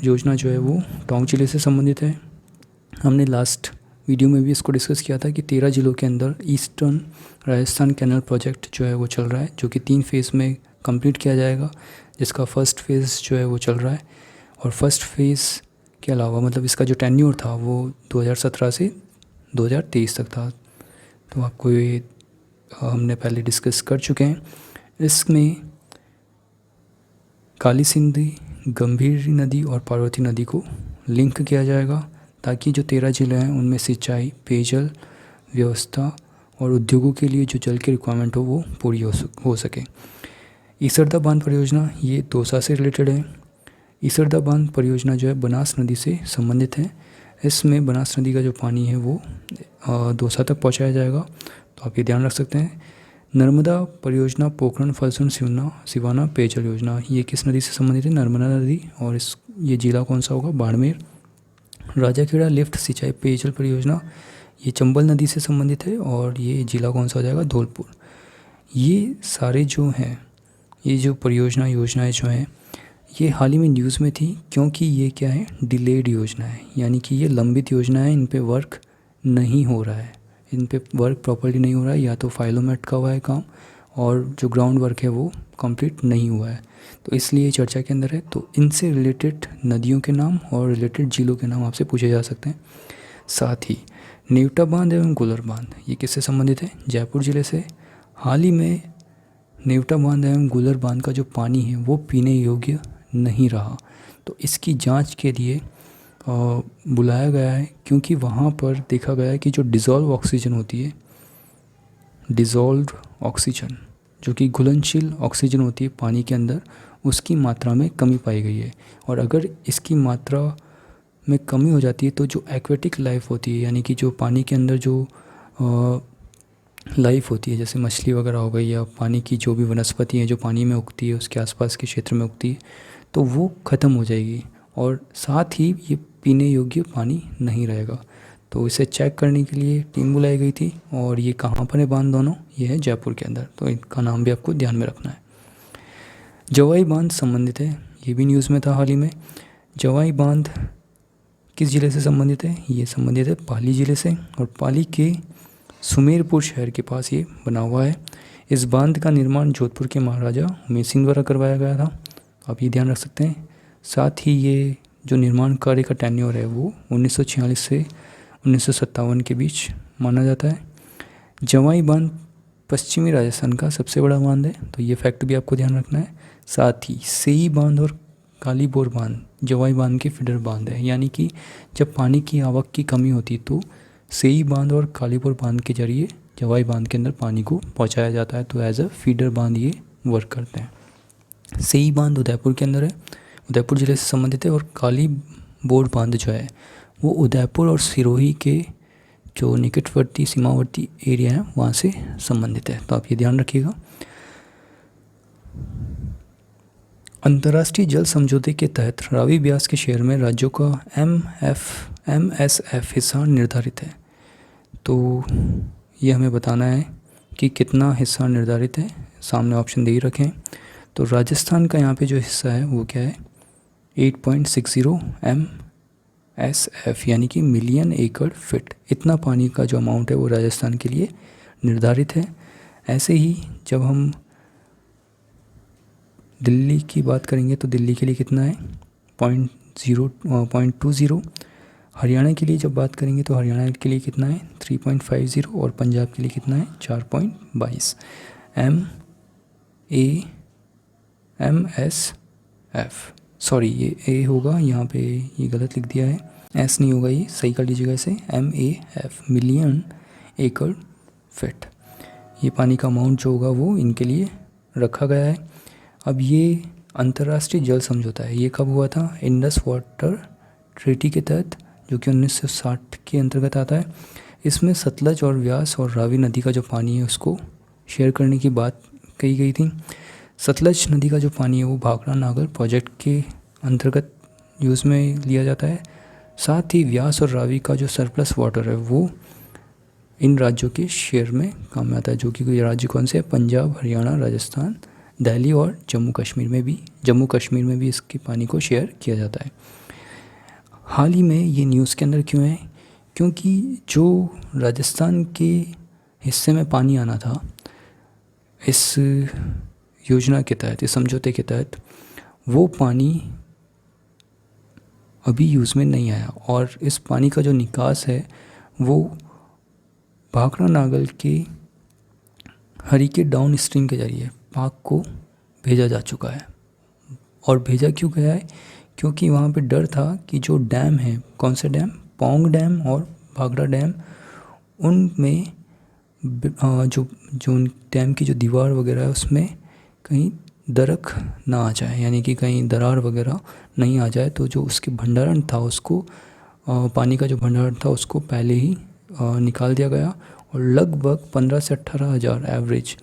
A: योजना जो है वो टोंक जिले से संबंधित है। हमने लास्ट वीडियो में भी इसको डिस्कस किया था कि 13 जिलों के अंदर ईस्टर्न राजस्थान कैनाल प्रोजेक्ट जो है वो चल रहा है, जो कि 3 फेज़ में कंप्लीट किया जाएगा, जिसका फर्स्ट फेज़ जो है वो चल रहा है। और फर्स्ट फेज़ के अलावा मतलब इसका जो टेन्योर था वो 2017 से 2023 तक था, तो आपको ये हमने पहले डिस्कस कर चुके हैं। इसमें काली सिंधी, गंभीर नदी और पार्वती नदी को लिंक किया जाएगा, ताकि जो 13 जिले हैं उनमें सिंचाई, पेयजल व्यवस्था और उद्योगों के लिए जो जल की रिक्वायरमेंट हो वो पूरी हो सके। ईसरदा बांध परियोजना ये दौसा से रिलेटेड है। ईसरदा बांध परियोजना जो है बनास नदी से संबंधित है। इसमें बनास नदी का जो पानी है वो दौसा तक पहुंचाया जाएगा, तो आप ये ध्यान रख सकते हैं। नर्मदा परियोजना पोखरण फलसुन सिवाना पेयजल योजना, ये किस नदी से संबंधित है? नर्मदा नदी। और ये जिला कौन सा होगा? बाड़मेर। राजाखेड़ा लिफ्ट सिंचाई पेयजल परियोजना, ये चंबल नदी से संबंधित है और ये जिला कौन सा हो जाएगा? धौलपुर। ये सारे जो हैं, ये जो योजनाएं जो हैं, ये हाल ही में न्यूज़ में थी, क्योंकि ये क्या है? डिलेड योजना है, यानी कि ये लंबित योजना है, इन पे वर्क नहीं हो रहा है, इन पे वर्क प्रॉपर्ली नहीं हो रहा है, या तो फाइलों में अटका हुआ है काम, और जो ग्राउंड वर्क है वो कंप्लीट नहीं हुआ है, तो इसलिए चर्चा के अंदर है। तो इनसे रिलेटेड नदियों के नाम और रिलेटेड जिलों के नाम आपसे पूछे जा सकते हैं। साथ ही नेवटा बांध एवं गुलर बांध, ये किससे संबंधित है? जयपुर ज़िले से। हाल ही में नेवटा बांध एवं गुलर बांध का जो पानी है वो पीने योग्य नहीं रहा, तो इसकी जांच के लिए बुलाया गया है, क्योंकि वहाँ पर देखा गया है कि जो डिज़ोल्व ऑक्सीजन होती है, डिज़ोल्व ऑक्सीजन जो कि घुलनशील ऑक्सीजन होती है पानी के अंदर, उसकी मात्रा में कमी पाई गई है। और अगर इसकी मात्रा में कमी हो जाती है तो जो एक्वेटिक लाइफ होती है, यानी कि जो पानी के अंदर जो लाइफ होती है, जैसे मछली वगैरह हो गई, या पानी की जो भी वनस्पति है जो पानी में उगती है, उसके आसपास के क्षेत्र में उगती है, तो वो ख़त्म हो जाएगी, और साथ ही ये पीने योग्य पानी नहीं रहेगा। तो इसे चेक करने के लिए टीम बुलाई गई थी, और ये कहाँ पर है बांध दोनों? ये है जयपुर के अंदर, तो इनका नाम भी आपको ध्यान में रखना है। जवाई बांध संबंधित है, ये भी न्यूज़ में था हाल ही में। जवाई बांध किस ज़िले से संबंधित है? ये संबंधित है पाली ज़िले से, और पाली के सुमेरपुर शहर के पास ये बना हुआ है। इस बांध का निर्माण जोधपुर के महाराजा उमेश सिंह द्वारा करवाया गया था, आप ये ध्यान रख सकते हैं। साथ ही ये जो निर्माण कार्य का टेन्योर है वो 1946 से 1957 के बीच माना जाता है। जवाई बांध पश्चिमी राजस्थान का सबसे बड़ा बांध है, तो ये फैक्ट भी आपको ध्यान रखना है। साथ ही सेई बांध और कालीबोर बांध जवाई बांध के फीडर बांध है, यानी कि जब पानी की आवक की कमी होती है तो सेई बांध और कालीबोर बांध के जरिए जवाई बांध के अंदर पानी को पहुंचाया जाता है, तो एज अ फीडर बांध ये वर्क करते हैं। सेई बांध उदयपुर के अंदर है, उदयपुर ज़िले से संबंधित है, और कालीबोर बांध जो है वो उदयपुर और सिरोही के जो निकटवर्ती सीमावर्ती एरिया है वहाँ से संबंधित है, तो आप ये ध्यान रखिएगा। अंतर्राष्ट्रीय जल समझौते के तहत रावी ब्यास के शेयर में राज्यों का MSF हिस्सा निर्धारित है, तो ये हमें बताना है कि कितना हिस्सा निर्धारित है। सामने ऑप्शन दे ही रखें, तो राजस्थान का यहाँ पे जो हिस्सा है वो क्या है? 8.60 MSF, यानी कि मिलियन एकड़ फिट, इतना पानी का जो अमाउंट है वो राजस्थान के लिए निर्धारित है। ऐसे ही जब हम दिल्ली की बात करेंगे तो दिल्ली के लिए कितना है? 0.20। हरियाणा के लिए जब बात करेंगे तो हरियाणा के लिए कितना है? 3.50, और पंजाब के लिए कितना है? 4.22 MSF। सॉरी, ये ए होगा यहाँ पे, ये गलत लिख दिया है, एस नहीं होगा, ये सही कर लीजिएगा इसे। MAF मिलियन एकड़ फिट, ये पानी का अमाउंट जो होगा वो इनके लिए रखा गया है। अब ये अंतर्राष्ट्रीय जल समझौता है, ये कब हुआ था? इंडस वाटर ट्रीटी के तहत, जो कि 1960 के अंतर्गत आता है। इसमें सतलज और व्यास और रावी नदी का जो पानी है उसको शेयर करने की बात कही गई थी। सतलज नदी का जो पानी है वो भाखड़ा नागर प्रोजेक्ट के अंतर्गत यूज़ में लिया जाता है। साथ ही व्यास और रावी का जो सरप्लस वाटर है वो इन राज्यों के शेयर में काम में आता है, जो कि राज्य कौन से हैं? पंजाब, हरियाणा, राजस्थान, दिल्ली और जम्मू कश्मीर में भी जम्मू कश्मीर में भी इसके पानी को शेयर किया जाता है। हाल ही में ये न्यूज़ के अंदर क्यों है? क्योंकि जो राजस्थान के हिस्से में पानी आना था इस योजना के तहत, इस समझौते के तहत, वो पानी अभी यूज़ में नहीं आया और इस पानी का जो निकास है वो भाखड़ा नागल के हरिके डाउन स्ट्रीम के जरिए पाक को भेजा जा चुका है। और भेजा क्यों गया है? क्योंकि वहाँ पे डर था कि जो डैम है, कौन से डैम, पौंग डैम और भाखड़ा डैम, उनमें जो जो डैम की जो दीवार वगैरह है उसमें कहीं दरक ना आ जाए, यानी कि कहीं दरार वगैरह नहीं आ जाए। तो जो उसके भंडारण था उसको, पानी का जो भंडारण था उसको पहले ही निकाल दिया गया और लगभग 15 से 18 हज़ार एवरेज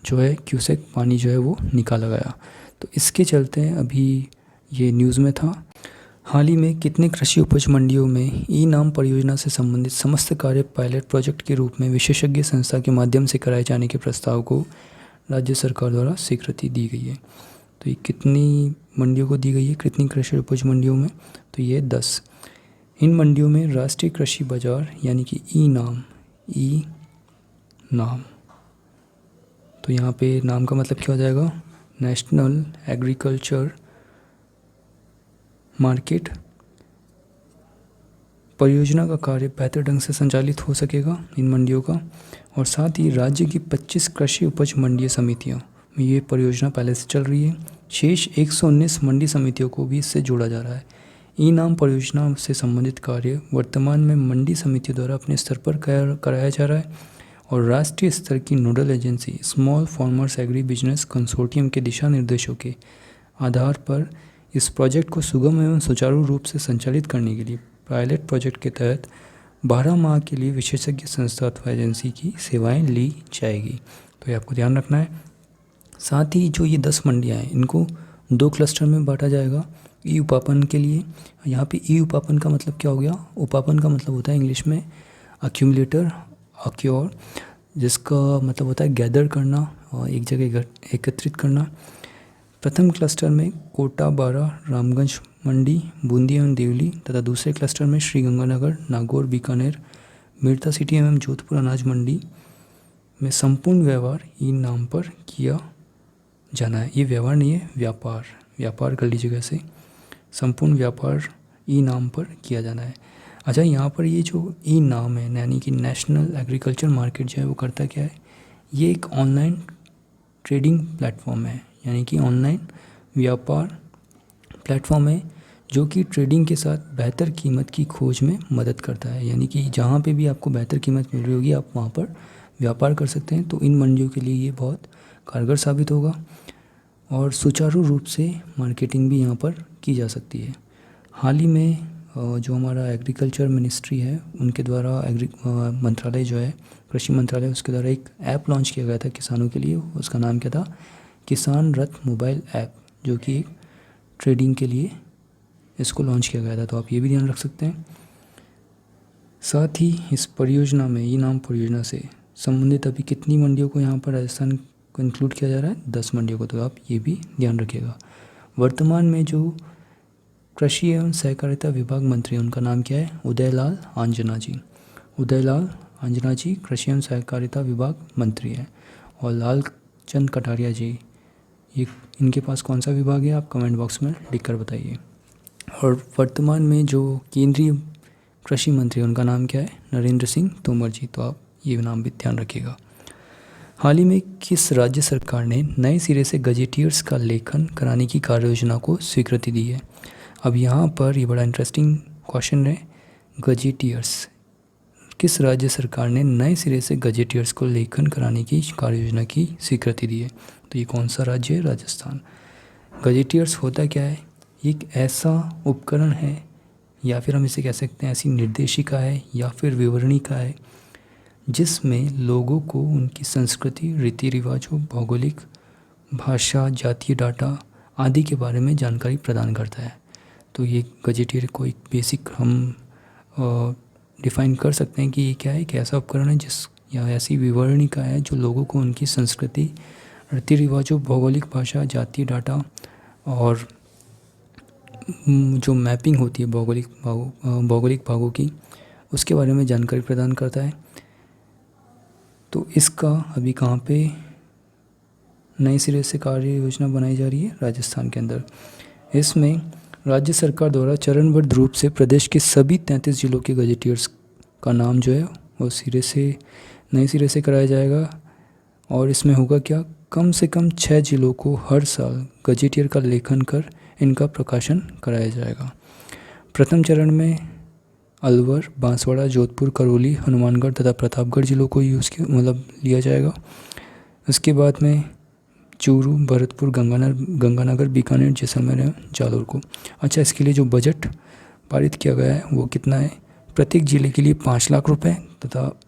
A: जो है क्यूसेक पानी जो है वो निकाला गया। तो इसके चलते अभी ये न्यूज़ में था। हाल ही में कितने कृषि उपज मंडियों में ई नाम परियोजना से संबंधित समस्त कार्य पायलट प्रोजेक्ट के रूप में विशेषज्ञ संस्था के माध्यम से कराए जाने के प्रस्ताव को राज्य सरकार द्वारा स्वीकृति दी गई है। तो ये कितनी मंडियों को दी गई है, कितनी कृषि उपज मंडियों में? तो ये 10। इन मंडियों में राष्ट्रीय कृषि बाजार यानी कि ई नाम, तो यहाँ पे नाम का मतलब क्या हो जाएगा? National agriculture market. परियोजना का कार्य बेहतर ढंग से संचालित हो सकेगा इन मंडियों का। और साथ ही राज्य की 25 कृषि उपज मंडी समितियों में ये परियोजना पहले से चल रही है। शेष 119 मंडी समितियों को भी इससे जोड़ा जा रहा है। ई नाम परियोजना से संबंधित कार्य वर्तमान में मंडी समितियों द्वारा अपने स्तर पर कराया जा रहा है और राष्ट्रीय स्तर की nodal agency small farmers agri business consortium के दिशा निर्देशों के आधार पर इस प्रोजेक्ट को सुगम एवं सुचारू रूप से संचालित करने के लिए पायलट प्रोजेक्ट के तहत 12 माह के लिए विशेषज्ञ संस्था अथवा एजेंसी की सेवाएं ली जाएगी। तो ये आपको ध्यान रखना है। साथ ही जो ये 10 मंडियाँ हैं इनको 2 क्लस्टर में बांटा जाएगा ई उपापन के लिए। यहाँ पे ई उपापन का मतलब क्या हो गया? उपापन का मतलब होता है इंग्लिश में अक्यूमुलेटर, अक्योर, जिसका मतलब होता है गैदर करना और एक जगह एकत्रित करना। प्रथम क्लस्टर में कोटा, बारा, रामगंज मंडी, बूंदी एवं देवली तथा दूसरे क्लस्टर में श्रीगंगानगर, नागौर, बीकानेर, मेरठा सिटी एवं जोधपुर अनाज मंडी में संपूर्ण व्यवहार ई नाम पर किया जाना है। ये व्यवहार नहीं है, व्यापार, व्यापार कर लीजिएगा इसे। संपूर्ण व्यापार ई नाम पर किया जाना है। अच्छा, यहाँ पर ये जो ई नाम है यानी कि नेशनल एग्रीकल्चर मार्केट जो है वो करता क्या है? ये एक ऑनलाइन ट्रेडिंग प्लेटफॉर्म है, यानी कि ऑनलाइन व्यापार प्लेटफॉर्म है जो कि ट्रेडिंग के साथ बेहतर कीमत की खोज में मदद करता है। यानी कि जहाँ पे भी आपको बेहतर कीमत मिल रही होगी आप वहाँ पर व्यापार कर सकते हैं। तो इन मंडियों के लिए ये बहुत कारगर साबित होगा और सुचारू रूप से मार्केटिंग भी यहाँ पर की जा सकती है। हाल ही में जो हमारा एग्रीकल्चर मिनिस्ट्री है उनके द्वारा मंत्रालय जो है, कृषि मंत्रालय, उसके द्वारा एक ऐप लॉन्च किया गया था किसानों के लिए। उसका नाम क्या था? किसान रथ मोबाइल ऐप, जो कि एक ट्रेडिंग के लिए इसको लॉन्च किया गया था। तो आप ये भी ध्यान रख सकते हैं। साथ ही इस परियोजना में ई नाम परियोजना से संबंधित अभी कितनी मंडियों को यहाँ पर राजस्थान को इंक्लूड किया जा रहा है? 10 मंडियों को। तो आप ये भी ध्यान रखिएगा। वर्तमान में जो कृषि एवं सहकारिता विभाग मंत्री, उनका नाम क्या है? उदयलाल आंजना जी। उदयलाल आंजना जी कृषि एवं सहकारिता विभाग मंत्री हैं। और लालचंद कटारिया जी, ये इनके पास कौन सा विभाग है? आप कमेंट बॉक्स में लिख कर बताइए। और वर्तमान में जो केंद्रीय कृषि मंत्री, उनका नाम क्या है? नरेंद्र सिंह तोमर जी। तो आप ये नाम भी ध्यान रखिएगा। हाल ही में किस राज्य सरकार ने नए सिरे से गजेटियर्स का लेखन कराने की कार्ययोजना को स्वीकृति दी है? अब यहाँ पर ये बड़ा इंटरेस्टिंग क्वेश्चन है। गजेटियर्स, किस राज्य सरकार ने नए सिरे से गजेटियर्स को लेखन कराने की कार्ययोजना की स्वीकृति दी है? तो ये कौन सा राज्य है? राजस्थान। गजेटियर्स होता क्या है? एक ऐसा उपकरण है या फिर हम इसे कह सकते हैं ऐसी निर्देशिका है या फिर विवरणिका है जिसमें लोगों को उनकी संस्कृति, रीति रिवाजों, भौगोलिक, भाषा, जातीय डाटा आदि के बारे में जानकारी प्रदान करता है। तो ये गजेटियर को एक बेसिक हम डिफ़ाइन कर सकते हैं कि ये क्या है? एक ऐसा उपकरण है जिस या ऐसी विवरणिका है जो लोगों को उनकी संस्कृति, रीति रिवाजों, भौगोलिक, भाषा, जातीय डाटा और जो मैपिंग होती है भौगोलिक भागों की, उसके बारे में जानकारी प्रदान करता है। तो इसका अभी कहाँ पे नए सिरे से कार्य योजना बनाई जा रही है? राजस्थान के अंदर। इसमें राज्य सरकार द्वारा चरणबद्ध रूप से प्रदेश के सभी 33 जिलों के गजेटियर्स का नाम जो है वो नए सिरे से कराया जाएगा। और इसमें होगा क्या, कम से कम 6 जिलों को हर साल गजेटियर का लेखन कर इनका प्रकाशन कराया जाएगा। प्रथम चरण में अलवर, बांसवाड़ा, जोधपुर, करौली, हनुमानगढ़ तथा प्रतापगढ़ जिलों को लिया जाएगा। उसके बाद में चूरू, भरतपुर, गंगानगर, बीकानेर, जैसलमेर एवं जालौर को। अच्छा, इसके लिए जो बजट पारित किया गया है वो कितना है? प्रत्येक जिले के लिए 5 लाख रुपए तथा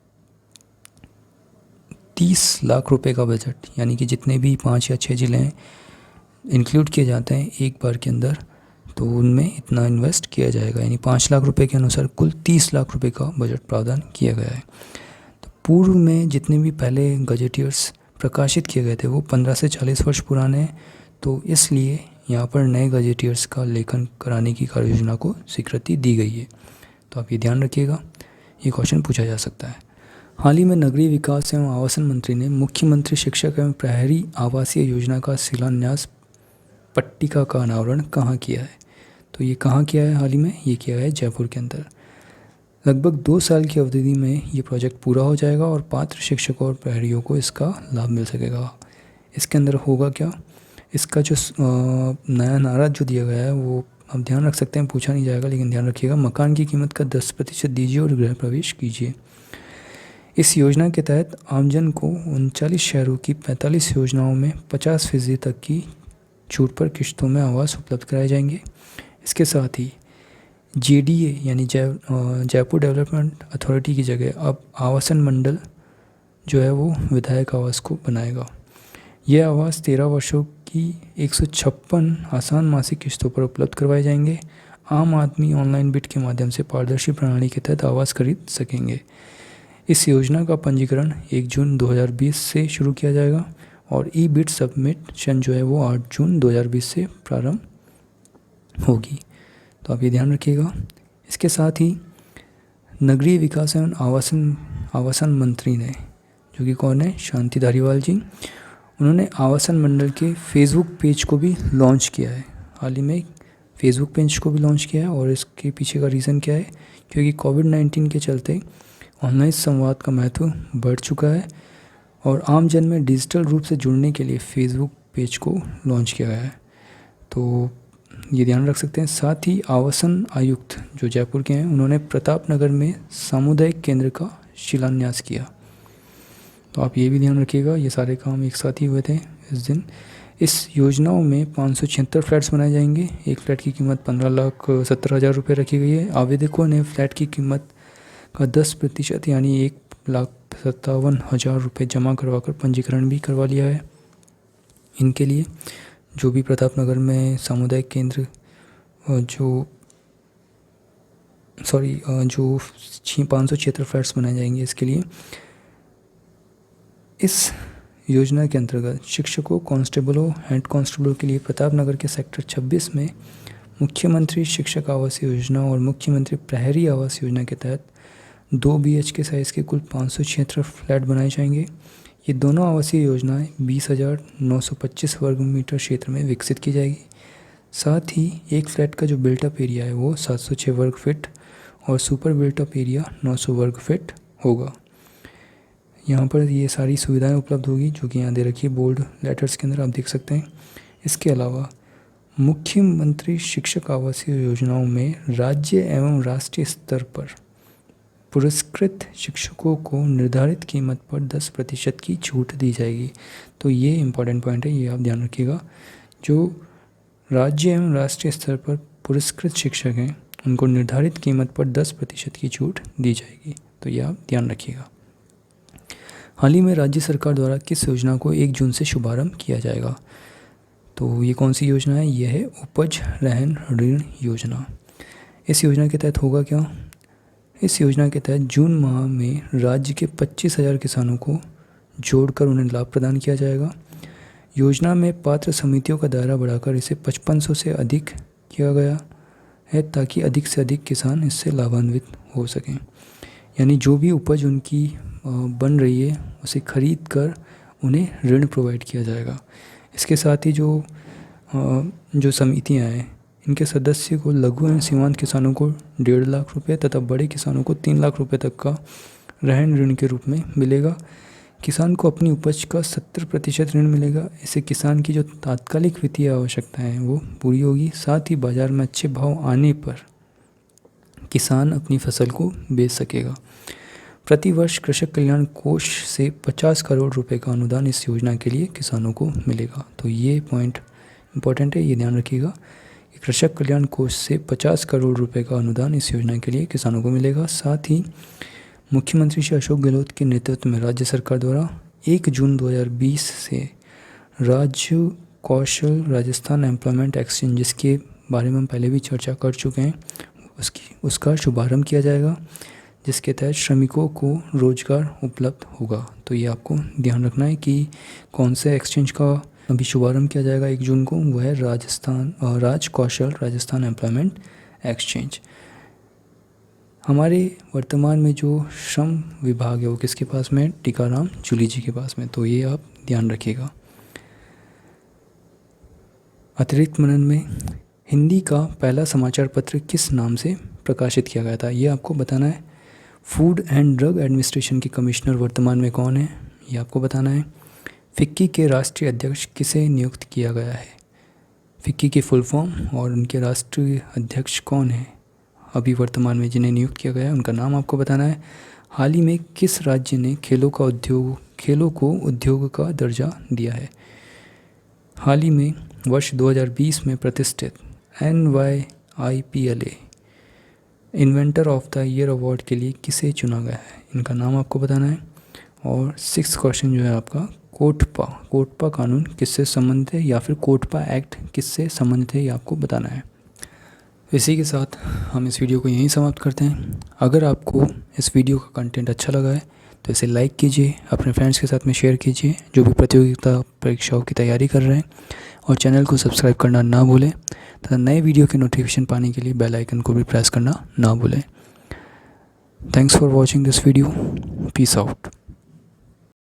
A: 30 लाख रुपए का बजट, यानी कि जितने भी 5 या 6 जिले हैं इंक्लूड किए जाते हैं एक बार के अंदर, तो उनमें इतना इन्वेस्ट किया जाएगा। यानी 5 लाख रुपए के अनुसार कुल 30 लाख रुपए का बजट प्रावधान किया गया है। तो पूर्व में जितने भी पहले गजेटियर्स प्रकाशित किए गए थे वो 15 से 40 वर्ष पुराने हैं, तो इसलिए यहाँ पर नए गजेटियर्स का लेखन कराने की कार्य योजना को स्वीकृति दी गई है। तो आप ये ध्यान रखिएगा, ये क्वेश्चन पूछा जा सकता है। हाल ही में नगरीय विकास एवं आवासन मंत्री ने मुख्यमंत्री शिक्षक एवं प्रहरी आवासीय योजना का शिलान्यास पट्टिका का अनावरण कहाँ किया है? तो ये कहाँ किया है हाल ही में? ये किया है जयपुर के अंदर। लगभग 2 साल की अवधि में ये प्रोजेक्ट पूरा हो जाएगा और पात्र शिक्षकों और प्रहरियों को इसका लाभ मिल सकेगा। इसके अंदर होगा क्या, इसका जो नया नारा जो दिया गया है वो आप ध्यान रख सकते हैं, पूछा नहीं जाएगा लेकिन ध्यान रखिएगा, मकान की कीमत का 10% दीजिए और गृह प्रवेश कीजिए। इस योजना के तहत आमजन को 39 शहरों की 45 योजनाओं में 50% तक की छूट पर किश्तों में आवास उपलब्ध कराए जाएंगे। इसके साथ ही JDA यानी जयपुर डेवलपमेंट अथॉरिटी की जगह अब आवासन मंडल जो है वो विधायक आवास को बनाएगा। यह आवास 13 वर्षों की 156 आसान मासिक किस्तों पर उपलब्ध करवाए जाएंगे। आम आदमी ऑनलाइन बिड के माध्यम से पारदर्शी प्रणाली के तहत आवास खरीद सकेंगे। इस योजना का पंजीकरण 1 जून 2020 से शुरू किया जाएगा और ई-बिड सबमिशन जो है वो 8 जून 2020 से प्रारंभ होगी। तो आप ये ध्यान रखिएगा। इसके साथ ही नगरीय विकास एवं आवासन मंत्री ने, जो कि कौन है, शांति धारीवाल जी, उन्होंने आवासन मंडल के फेसबुक पेज को भी लॉन्च किया है। हाल ही में फेसबुक पेज को भी लॉन्च किया है और इसके पीछे का रीज़न क्या है, क्योंकि कोविड-19 के चलते ऑनलाइन संवाद का महत्व बढ़ चुका है और आम जन में डिजिटल रूप से जुड़ने के लिए फेसबुक पेज को लॉन्च किया गया है। तो ये ध्यान रख सकते हैं। साथ ही आवासन आयुक्त जो जयपुर के हैं, उन्होंने प्रताप नगर में सामुदायिक केंद्र का शिलान्यास किया। तो आप ये भी ध्यान रखिएगा, ये सारे काम एक साथ ही हुए थे इस दिन। इस योजनाओं में 576 फ्लैट्स बनाए जाएंगे। एक फ्लैट की कीमत 15,70,000 रुपये रखी गई है। आवेदकों ने फ्लैट की कीमत का 10% यानी 1,57,000 रुपये जमा करवाकर पंजीकरण भी करवा लिया है। इनके लिए जो भी प्रताप नगर में सामुदायिक केंद्र जो 576 फ्लैट्स बनाए जाएंगे, इसके लिए इस योजना के अंतर्गत शिक्षकों, कांस्टेबलों, हेड कांस्टेबलों के लिए प्रताप नगर के सेक्टर 26 में मुख्यमंत्री शिक्षक आवास योजना और मुख्यमंत्री प्रहरी आवास योजना के तहत 2 BHK साइज़ के कुल 576 फ्लैट बनाए जाएंगे। ये दोनों आवासीय योजनाएं 20,925 वर्ग मीटर क्षेत्र में विकसित की जाएगी। साथ ही एक फ्लैट का जो बिल्टअप एरिया है वो 706 वर्ग फीट और सुपर बिल्टअप एरिया 900 वर्ग फीट होगा। यहाँ पर ये सारी सुविधाएं उपलब्ध होगी जो कि यहाँ दे रखी है बोल्ड लेटर्स के अंदर, आप देख सकते हैं। इसके अलावा मुख्यमंत्री शिक्षक आवासीय योजनाओं में राज्य एवं राष्ट्रीय स्तर पर पुरस्कृत शिक्षकों को निर्धारित कीमत पर 10% की छूट दी जाएगी। तो ये इम्पॉर्टेंट पॉइंट है, ये आप ध्यान रखिएगा। जो राज्य एवं राष्ट्रीय स्तर पर पुरस्कृत शिक्षक हैं उनको निर्धारित कीमत पर 10% की छूट दी जाएगी। तो ये आप ध्यान रखिएगा। हाल ही में राज्य सरकार द्वारा किस योजना को 1 जून से शुभारंभ किया जाएगा? तो ये कौन सी योजना है? यह है उपज रहन ऋण योजना। इस योजना के तहत होगा क्या? इस योजना के तहत जून माह में राज्य के 25,000 किसानों को जोड़कर उन्हें लाभ प्रदान किया जाएगा। योजना में पात्र समितियों का दायरा बढ़ाकर इसे 5500 से अधिक किया गया है ताकि अधिक से अधिक किसान इससे लाभान्वित हो सकें। यानी जो भी उपज उनकी बन रही है उसे खरीद कर उन्हें ऋण प्रोवाइड किया जाएगा। इसके साथ ही जो समितियां हैं इनके सदस्य को लघु एवं सीमांत किसानों को 1.5 लाख रुपये तथा बड़े किसानों को 3 लाख रुपये तक का रहन ऋण के रूप में मिलेगा। किसान को अपनी उपज का 70% ऋण मिलेगा। इससे किसान की जो तात्कालिक वित्तीय आवश्यकताएं हैं वो पूरी होगी। साथ ही बाज़ार में अच्छे भाव आने पर किसान अपनी फसल को बेच सकेगा। प्रतिवर्ष कृषक कल्याण कोष से 50 करोड़ रुपए का अनुदान इस योजना के लिए किसानों को मिलेगा। तो ये पॉइंट इम्पोर्टेंट है, ये ध्यान रखिएगा कि कृषक कल्याण कोष से 50 करोड़ रुपए का अनुदान इस योजना के लिए किसानों को मिलेगा। साथ ही मुख्यमंत्री श्री अशोक गहलोत के नेतृत्व में राज्य सरकार द्वारा 1 जून 2020 से राज्य कौशल राजस्थान एम्प्लॉयमेंट एक्सचेंज, जिसके बारे में हम पहले भी चर्चा कर चुके हैं, उसका शुभारंभ किया जाएगा, जिसके तहत श्रमिकों को रोजगार उपलब्ध होगा। तो ये आपको ध्यान रखना है कि कौन से एक्सचेंज का अभी शुभारंभ किया जाएगा 1 जून को, वह है राज्य कौशल राजस्थान एम्प्लॉयमेंट एक्सचेंज। हमारे वर्तमान में जो श्रम विभाग है वो किसके पास में है? टीकाराम जूली जी के पास में। तो ये आप ध्यान रखिएगा। अतिरिक्त मनन में हिंदी का पहला समाचार पत्र किस नाम से प्रकाशित किया गया था, ये आपको बताना है। फूड एंड ड्रग एडमिनिस्ट्रेशन के कमिश्नर वर्तमान में कौन है, ये आपको बताना है। फिक्की के राष्ट्रीय अध्यक्ष किसे नियुक्त किया गया है? फिक्की की फुल फॉर्म और उनके राष्ट्रीय अध्यक्ष कौन है अभी वर्तमान में जिन्हें नियुक्त किया गया है, उनका नाम आपको बताना है। हाल ही में किस राज्य ने खेलों को उद्योग का दर्जा दिया है? हाल ही में वर्ष 2020 में प्रतिष्ठित NYIPLA inventor of the year award के लिए किसे चुना गया है, इनका नाम आपको बताना है। और 6th क्वेश्चन जो है आपका, कोटपा कानून किससे संबंधित है या फिर कोटपा एक्ट किससे संबंधित है, ये आपको बताना है। इसी के साथ हम इस वीडियो को यहीं समाप्त करते हैं। अगर आपको इस वीडियो का कंटेंट अच्छा लगा है तो इसे लाइक कीजिए, अपने फ्रेंड्स के साथ में शेयर कीजिए जो भी प्रतियोगिता परीक्षाओं की तैयारी कर रहे हैं, और चैनल को सब्सक्राइब करना ना भूलें तथा नए वीडियो के नोटिफिकेशन पाने के लिए बेल आइकन को भी प्रेस करना ना भूलें। Thanks for watching this video. Peace out.